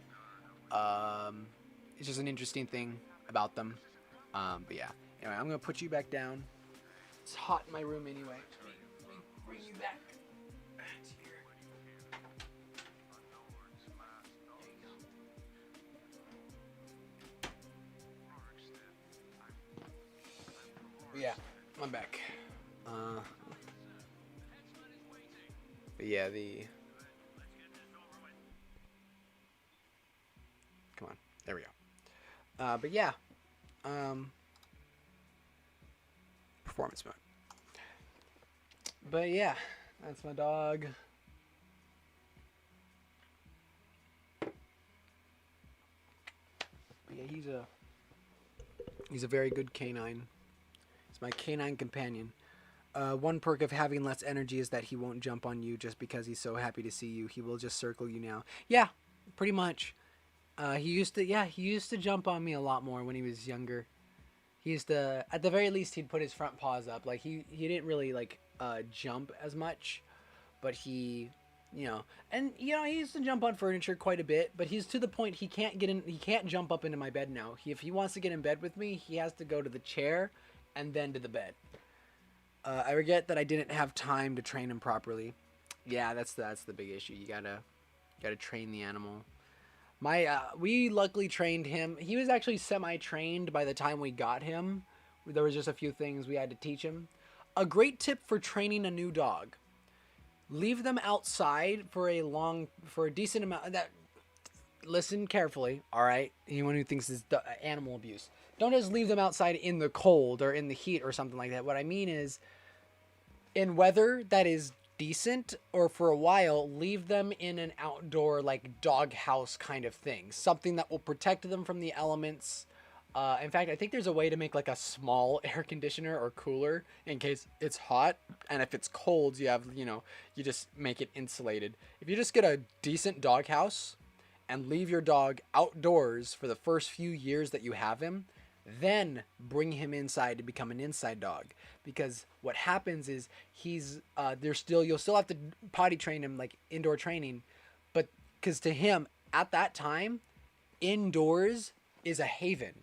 It's just an interesting thing about them. But yeah. Anyway, I'm gonna put you back down. It's hot in my room anyway. Let me bring you back. It's here. Yeah, I'm back. But yeah, come on, there we go. But yeah, performance mode. But yeah, that's my dog. But yeah, he's a very good canine. It's my canine companion. One perk of having less energy is that he won't jump on you just because he's so happy to see you. He will just circle you now. Yeah, pretty much. He used to jump on me a lot more when he was younger. He used to, at the very least, he'd put his front paws up. Like he didn't really like jump as much, but he used to jump on furniture quite a bit. But he's to the point he can't jump up into my bed now. If he wants to get in bed with me, he has to go to the chair and then to the bed. I regret that I didn't have time to train him properly. Yeah, that's the big issue. You gotta train the animal. We luckily trained him. He was actually semi-trained by the time we got him. There was just a few things we had to teach him. A great tip for training a new dog: leave them outside for a decent amount. Listen carefully, all right? Anyone who thinks this is animal abuse, don't just leave them outside in the cold or in the heat or something like that. What I mean is, in weather that is decent or for a while, leave them in an outdoor like dog house kind of thing, something that will protect them from the elements. In fact, I think there's a way to make like a small air conditioner or cooler in case it's hot, and if it's cold, you just make it insulated. If you just get a decent dog house and leave your dog outdoors for the first few years that you have him, then bring him inside to become an inside dog. Because what happens is you'll still have to potty train him, like indoor training, but because to him at that time, indoors is a haven.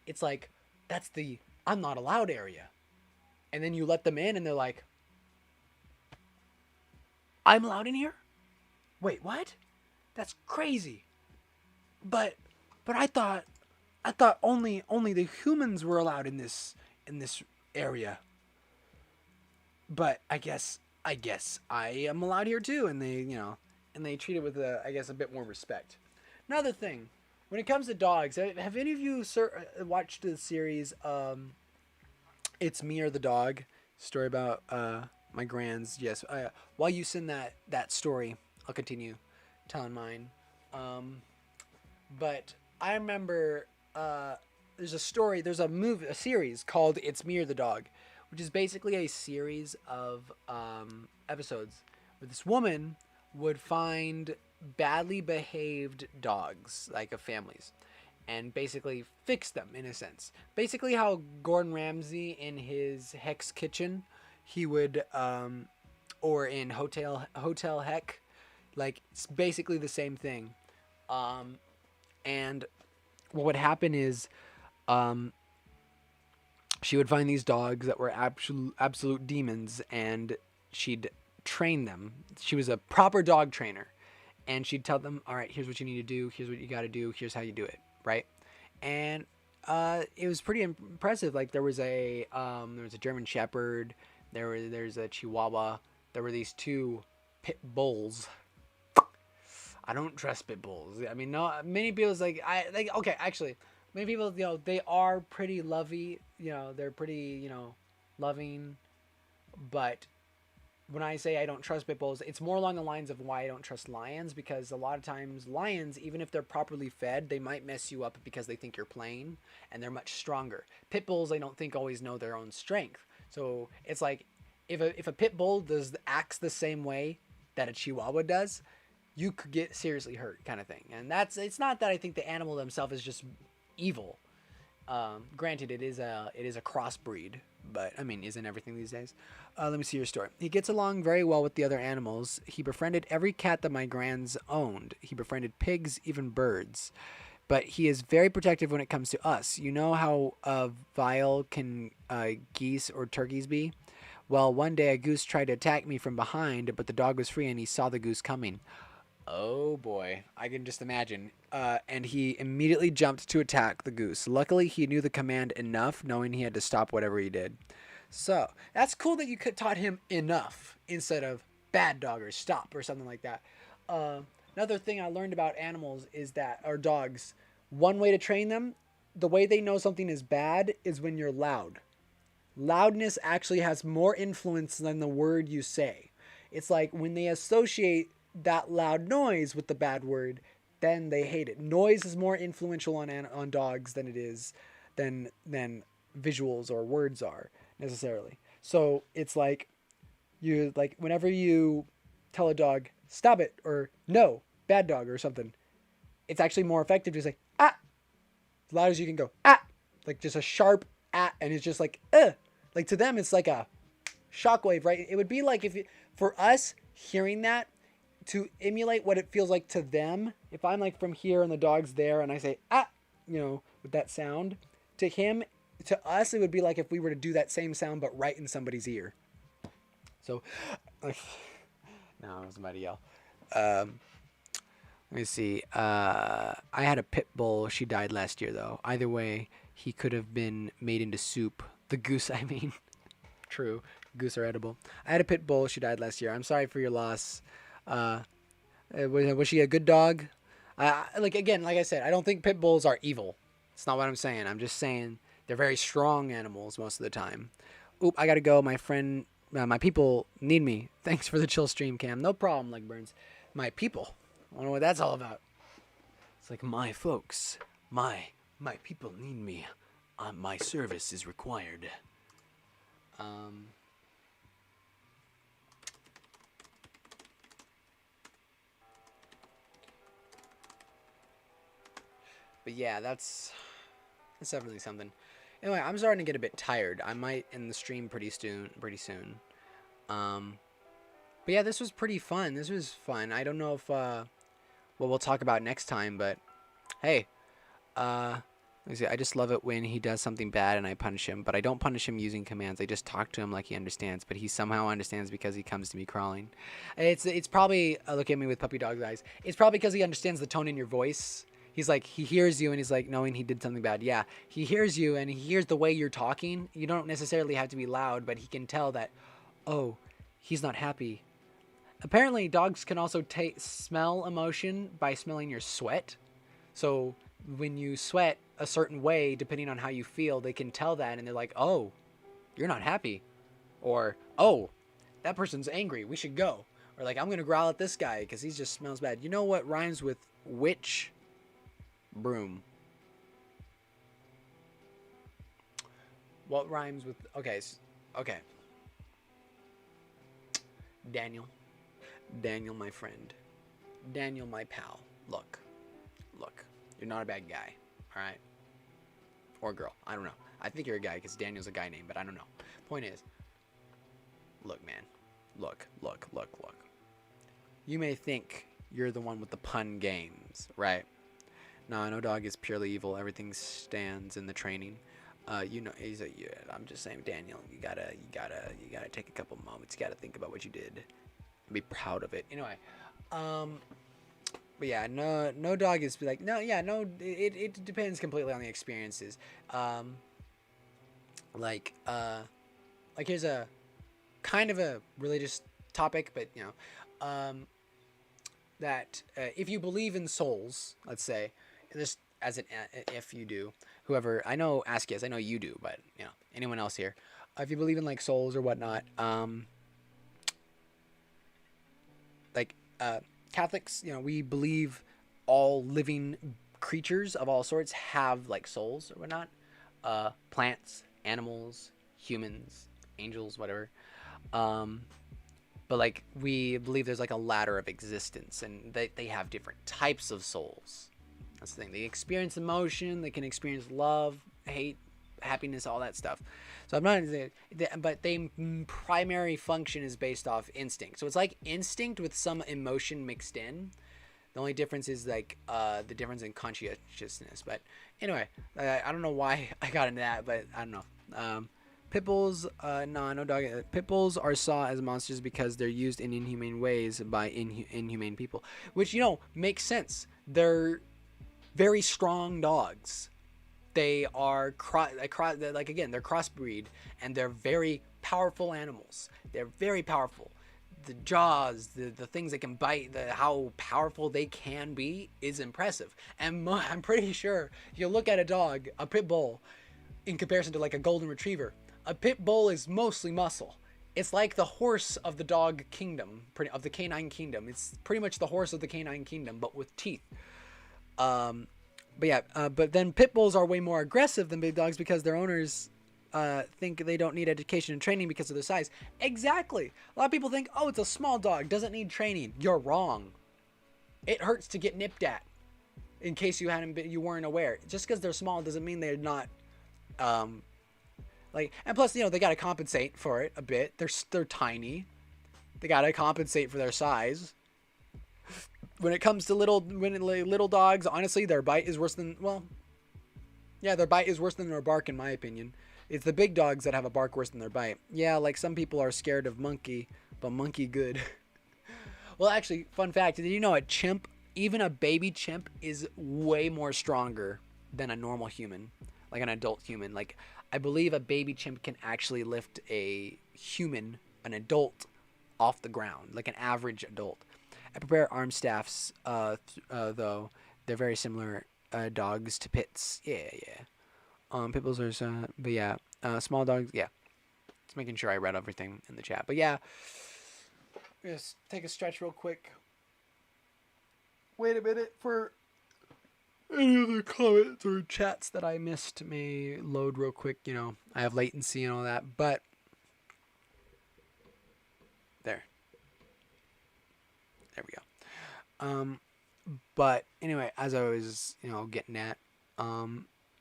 It's like, that's the I'm not allowed area. And then you let them in and they're like, I'm allowed in here? Wait, what? That's crazy. But I thought only the humans were allowed in this area. But I guess I am allowed here too, and they treat it with I guess a bit more respect. Another thing, when it comes to dogs, have any of you watched the series It's Me or the Dog? Story about my grands. Yes. While you send that story, I'll continue telling mine. But I remember there's a series called It's Me or the Dog, which is basically a series of episodes where this woman would find badly behaved dogs, like of families, and basically fix them in a sense. Basically how Gordon Ramsay in his Hex Kitchen, he would, or in Hotel Heck, like it's basically the same thing. And what would happen is, she would find these dogs that were absolute demons, and she'd train them. She was a proper dog trainer, and she'd tell them, all right, here's what you need to do. Here's what you got to do. Here's how you do it. Right. And, it was pretty impressive. Like there was a German Shepherd. There's a Chihuahua. There were these 2 pit bulls. I don't trust pit bulls. I mean, no, many people's okay, actually, many people, they are pretty lovey, they're pretty, loving, but when I say I don't trust pit bulls, it's more along the lines of why I don't trust lions, because a lot of times lions, even if they're properly fed, they might mess you up because they think you're playing, and they're much stronger. Pit bulls, I don't think always know their own strength. So it's like, if a pit bull acts the same way that a Chihuahua does, you could get seriously hurt, kind of thing. And it's not that I think the animal themselves is just evil. Granted, it is a crossbreed, but I mean, isn't everything these days? Let me see your story. He gets along very well with the other animals. He befriended every cat that my grands owned. He befriended pigs, even birds. But he is very protective when it comes to us. You know how vile can geese or turkeys be? Well, one day a goose tried to attack me from behind, but the dog was free and he saw the goose coming. Oh boy, I can just imagine. And he immediately jumped to attack the goose. Luckily, he knew the command enough, knowing he had to stop whatever he did. So, that's cool that you taught him enough instead of bad dog or stop or something like that. Another thing I learned about animals is that, or dogs, one way to train them, the way they know something is bad is when you're loud. Loudness actually has more influence than the word you say. It's like when they associate that loud noise with the bad word, then they hate it. Noise is more influential on dogs than it is than visuals or words are necessarily. So it's like whenever you tell a dog stop it or no, bad dog or something, it's actually more effective to say ah, as loud as you can go ah, like just a sharp ah, and it's just like like to them it's like a shockwave, right? It would be like for us hearing that, to emulate what it feels like to them, if I'm like from here and the dog's there and I say ah, with that sound, to us it would be like if we were to do that same sound but right in somebody's ear. So no, somebody yell. Let me see. I had a pit bull. She died last year though. Either way, he could have been made into soup. The goose, I mean. True. Goose are edible. I had a pit bull. She died last year. I'm sorry for your loss. Was she a good dog? Like I said, I don't think pit bulls are evil. It's not what I'm saying. I'm just saying they're very strong animals most of the time. Oop, I gotta go. My friend, my people need me. Thanks for the chill stream, Cam. No problem, Leg Burns. My people. I don't know what that's all about. It's like my folks. My people need me. My service is required. But yeah, that's definitely something. Anyway, I'm starting to get a bit tired. I might end the stream pretty soon. But yeah, this was pretty fun. This was fun. I don't know if what we'll talk about next time, but hey, let me see. I just love it when he does something bad and I punish him, but I don't punish him using commands. I just talk to him like he understands, but he somehow understands because he comes to me crawling. It's probably look at me with puppy dog eyes. It's probably because he understands the tone in your voice. He's like, he hears you and he's like, knowing he did something bad. Yeah, he hears you and he hears the way you're talking. You don't necessarily have to be loud, but he can tell that, oh, he's not happy. Apparently, dogs can also smell emotion by smelling your sweat. So when you sweat a certain way, depending on how you feel, they can tell that and they're like, oh, you're not happy. Or, oh, that person's angry. We should go. Or like, I'm going to growl at this guy because he just smells bad. You know what rhymes with witch? Broom. What rhymes with... Okay. Okay. Daniel. Daniel, my friend. Daniel, my pal. Look. You're not a bad guy. All right? Or girl. I don't know. I think you're a guy because Daniel's a guy name, but I don't know. Point is, look, man. Look. You may think you're the one with the pun games, right? No dog is purely evil. Everything stands in the training. You know, I'm just saying, Daniel, you gotta take a couple moments. You gotta think about what you did. Be proud of it. Anyway, but yeah, no dog is like, no, yeah, no, it depends completely on the experiences. Like here's a kind of a religious topic, but you know, that if you believe in souls, let's say, just as an if you do, whoever, I know Askias, I know you do, but you know, anyone else here, if you believe in like souls or whatnot, like Catholics, you know, we believe all living creatures of all sorts have like souls or whatnot, plants, animals, humans, angels, whatever. But like we believe there's like a ladder of existence, and they have different types of souls. That's the thing. They experience emotion. They can experience love, hate, happiness, all that stuff. So I'm not, but their primary function is based off instinct. So it's like instinct with some emotion mixed in. The only difference is like the difference in conscientiousness. But anyway, I don't know why I got into that, but I don't know. Pit bulls, no dog. Pit bulls are saw as monsters because they're used in inhumane ways by inhumane people, which, you know, makes sense. They're very strong dogs. They are like, again, they're crossbreed, and they're very powerful animals. They're very powerful. The jaws, the things they can bite, how powerful they can be is impressive. And I'm pretty sure if you look at a dog, a pit bull, in comparison to like a golden retriever, a pit bull is mostly muscle. It's like the horse of the dog kingdom, of the canine kingdom. It's pretty much the horse of the canine kingdom, but with teeth. But yeah, but then pit bulls are way more aggressive than big dogs because their owners think they don't need education and training because of their size. Exactly. A lot of people think, oh, it's a small dog, doesn't need training. You're wrong. It hurts to get nipped at. In case you weren't aware. Just because they're small doesn't mean they're not. And plus, you know, they got to compensate for it a bit. They're tiny. They got to compensate for their size. When it comes to little dogs, honestly, their bite is worse than, their bite is worse than their bark, in my opinion. It's the big dogs that have a bark worse than their bite. Yeah, like some people are scared of monkey, but monkey good. Well, actually, fun fact, did you know a chimp, even a baby chimp, is way more stronger than a normal human, like an adult human? Like, I believe a baby chimp can actually lift a human, an adult, off the ground, like an average adult. I prepare arm staffs, though. They're very similar dogs to pits. Yeah. Pit bulls are, but yeah. Small dogs, yeah. Just making sure I read everything in the chat. But yeah, just take a stretch real quick. Wait a minute for any other comments or chats that I missed may load real quick. You know, I have latency and all that, but there. There we go. But anyway, as I was, you know, getting at,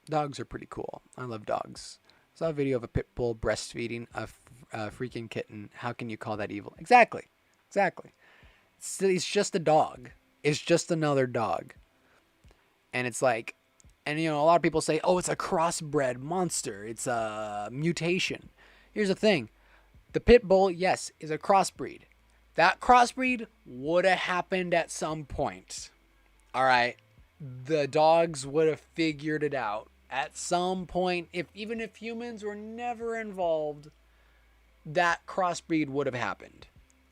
dogs are pretty cool. I love dogs. I saw a video of a pit bull breastfeeding a freaking kitten. How can you call that evil? Exactly. It's just a dog. It's just another dog. And it's like, and you know, a lot of people say, oh, it's a crossbred monster. It's a mutation. Here's the thing. The pit bull, yes, is a crossbreed. That crossbreed would have happened at some point. All right. the dogs would have figured it out at some point. Even if humans were never involved, that crossbreed would have happened.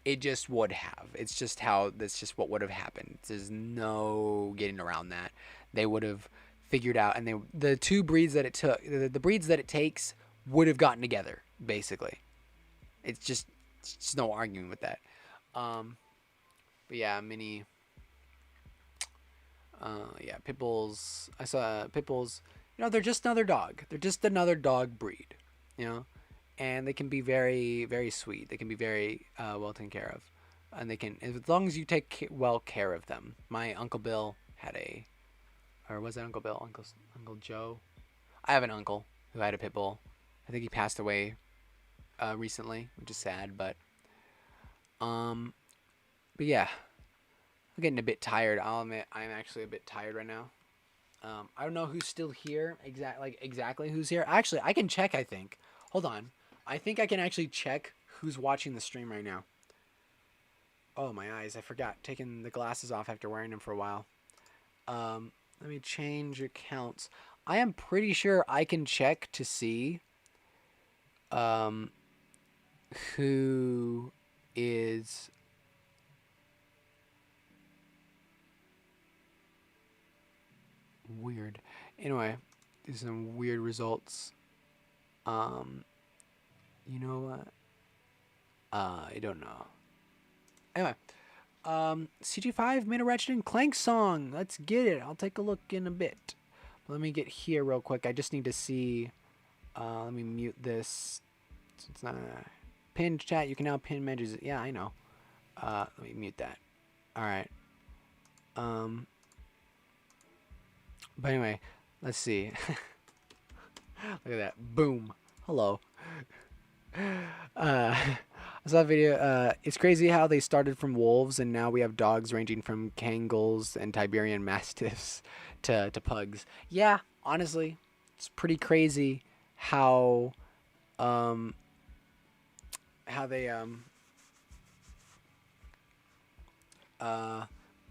It just would have. That's just what would have happened. There's no getting around that. They would have figured out, and the two breeds that it took, the breeds that it takes, would have gotten together. Basically, it's just no arguing with that. But yeah, pit bulls. I saw pit bulls. They're just another dog. They're just another dog breed. And they can be very, very sweet. They can be very well taken care of, and they can, as long as you take well care of them. My Uncle Bill had or was it Uncle Bill? Uncle Joe? I have an uncle who had a pit bull. I think he passed away recently, which is sad. But yeah, I'm getting a bit tired. I'll admit I'm actually a bit tired right now. I don't know who's still here. Exactly who's here. Actually, I can check. I think. Hold on. I think I can actually check who's watching the stream right now. Oh, my eyes. I forgot. Taking the glasses off after wearing them for a while. Let me change accounts. I am pretty sure I can check to see who is... Weird. Anyway, these are some weird results. You know what? I don't know. Anyway, CG5 made a Ratchet and Clank song. Let's get it. I'll take a look in a bit. Let me get here real quick. I just need to see. Let me mute this. So it's not a pinned chat. You can now pin messages. Yeah, I know. Let me mute that. All right. But anyway, let's see. Look at that. Boom. Hello. I saw a video. It's crazy how they started from wolves and now we have dogs ranging from Kangals and Tiberian Mastiffs to pugs. Yeah, honestly, it's pretty crazy how they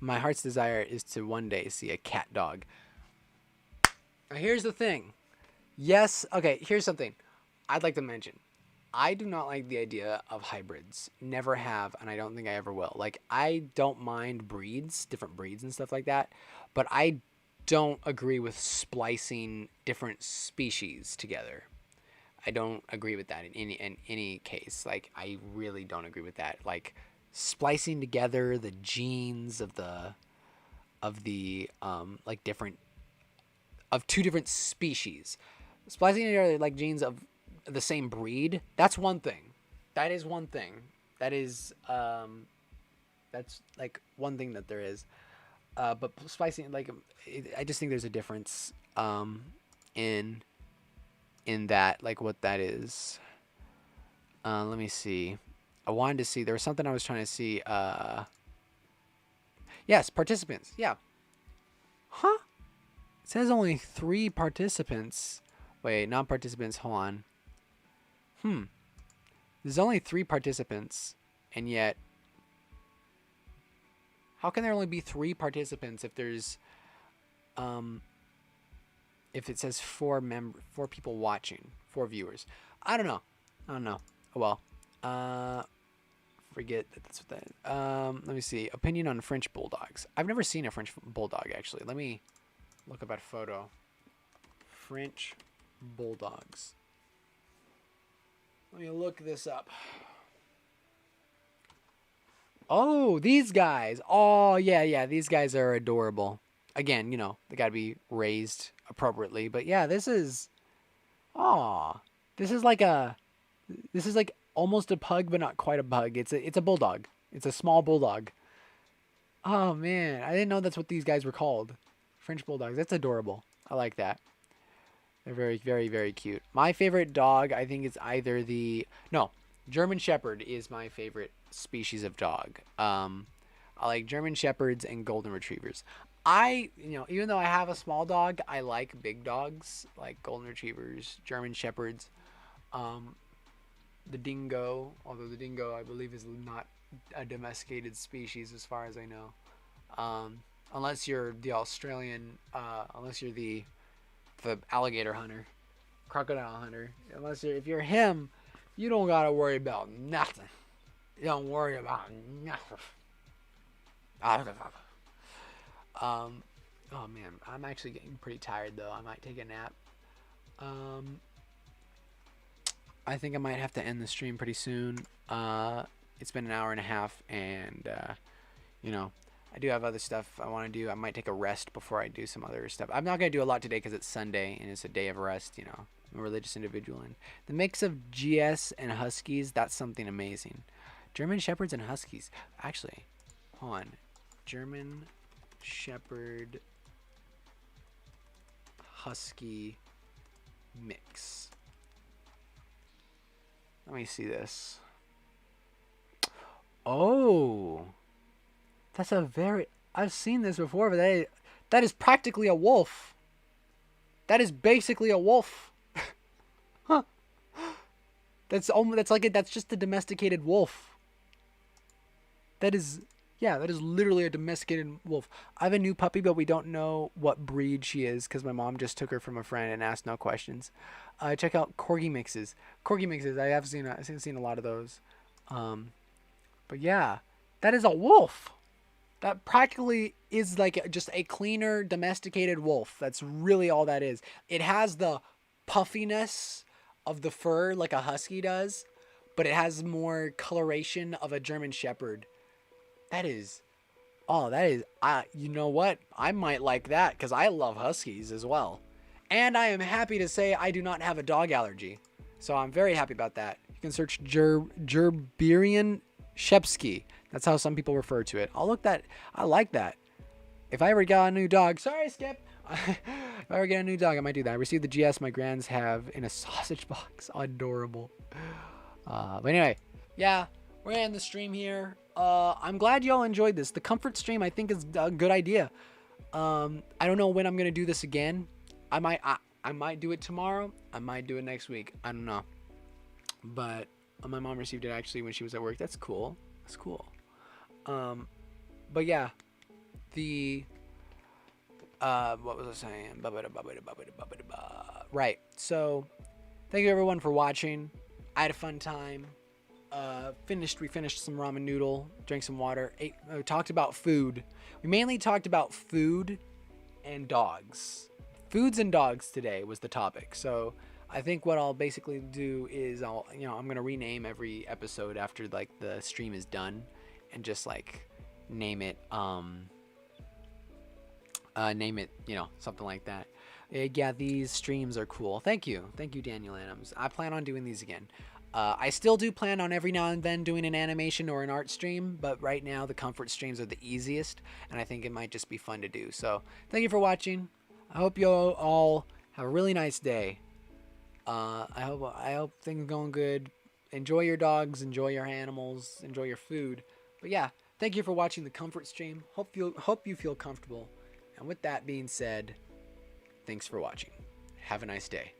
my heart's desire is to one day see a cat dog. Now, here's the thing. Yes, okay, here's something I'd like to mention. I do not like the idea of hybrids. Never have, and I don't think I ever will. Like, I don't mind breeds, different breeds and stuff like that, but I don't agree with splicing different species together. I don't agree with that in any case. Like, I really don't agree with that. Like, splicing together the genes of like different of two different species, splicing together like genes of the same breed, that's one thing. That is one thing. That is that's like one thing that there is. But splicing, like, I just think there's a difference in that, like, what that is. Let me see. I wanted to see, there was something I was trying to see. Yes, participants. Yeah. Huh? It says only 3 participants. Wait, not participants. Hold on. There's only 3 participants, and yet, how can there only be 3 participants if there's, if it says 4 people watching, 4 viewers? I don't know. Oh well. Forget that that's what that is. Let me see. Opinion on French bulldogs. I've never seen a French bulldog, actually. Let me look up at a photo. French bulldogs. Let me look this up. Oh, these guys. Oh, yeah. These guys are adorable. Again, they got to be raised appropriately. But yeah, this is... Aw. This is like almost a pug, but not quite a pug. It's a bulldog. It's a small bulldog. Oh, man. I didn't know that's what these guys were called. French bulldogs. That's adorable. I like that. They're very, very, very cute. My favorite dog, I think, is either German Shepherd is my favorite species of dog. I like German Shepherds and Golden Retrievers. Even though I have a small dog, I like big dogs, like Golden Retrievers, German Shepherds, the dingo, although the dingo, I believe, is not a domesticated species as far as I know. unless you're the Australian, unless you're the alligator hunter, crocodile hunter. If you're him, you don't gotta worry about nothing. You don't worry about nothing. Oh man, I'm actually getting pretty tired though. I might take a nap. I think I might have to end the stream pretty soon. It's been an hour and a half, and you know, I do have other stuff I want to do. I might take a rest before I do some other stuff. I'm not gonna do a lot today because it's Sunday and it's a day of rest. You know, I'm a religious individual, and the mix of GS and Huskies, that's something amazing. German Shepherds and Huskies. Actually, hold on. German Shepherd Husky mix. Let me see this. Oh, that's a very... I've seen this before, but that is practically a wolf. That is basically a wolf. Huh. That's just a domesticated wolf. That is literally a domesticated wolf. I have a new puppy, but we don't know what breed she is because my mom just took her from a friend and asked no questions. Check out corgi mixes. Corgi mixes. I've seen a lot of those. But yeah, that is a wolf. That practically is like just a cleaner domesticated wolf. That's really all that is. It has the puffiness of the fur like a husky does, but it has more coloration of a German Shepherd. You know what? I might like that because I love huskies as well. And I am happy to say I do not have a dog allergy. So I'm very happy about that. You can search Gerberian Shepsky. That's how some people refer to it. I like that. If I ever got a new dog, sorry, Skip. If I ever get a new dog, I might do that. I received the GS my grands have in a sausage box. Adorable. But anyway, yeah, we're gonna end the stream here. I'm glad y'all enjoyed this. The comfort stream I think is a good idea. I don't know when I'm gonna do this again. I might do it tomorrow. I might do it next week. I don't know. But my mom received it actually when she was at work. That's cool. That's cool. But yeah, what was I saying? Right. So thank you everyone for watching. I had a fun time. We finished some ramen noodle, drank some water, talked about food. We mainly talked about food and dogs. Foods and dogs today was the topic. So I think what I'll basically do is I'm going to rename every episode after like the stream is done and just like name it, something like that. Yeah, these streams are cool. Thank you, Daniel Adams. I plan on doing these again. I still do plan on every now and then doing an animation or an art stream, but right now the comfort streams are the easiest, and I think it might just be fun to do. So thank you for watching. I hope you all have a really nice day. I hope things are going good. Enjoy your dogs, enjoy your animals, enjoy your food. But yeah, thank you for watching the comfort stream. Hope you feel comfortable. And with that being said, thanks for watching. Have a nice day.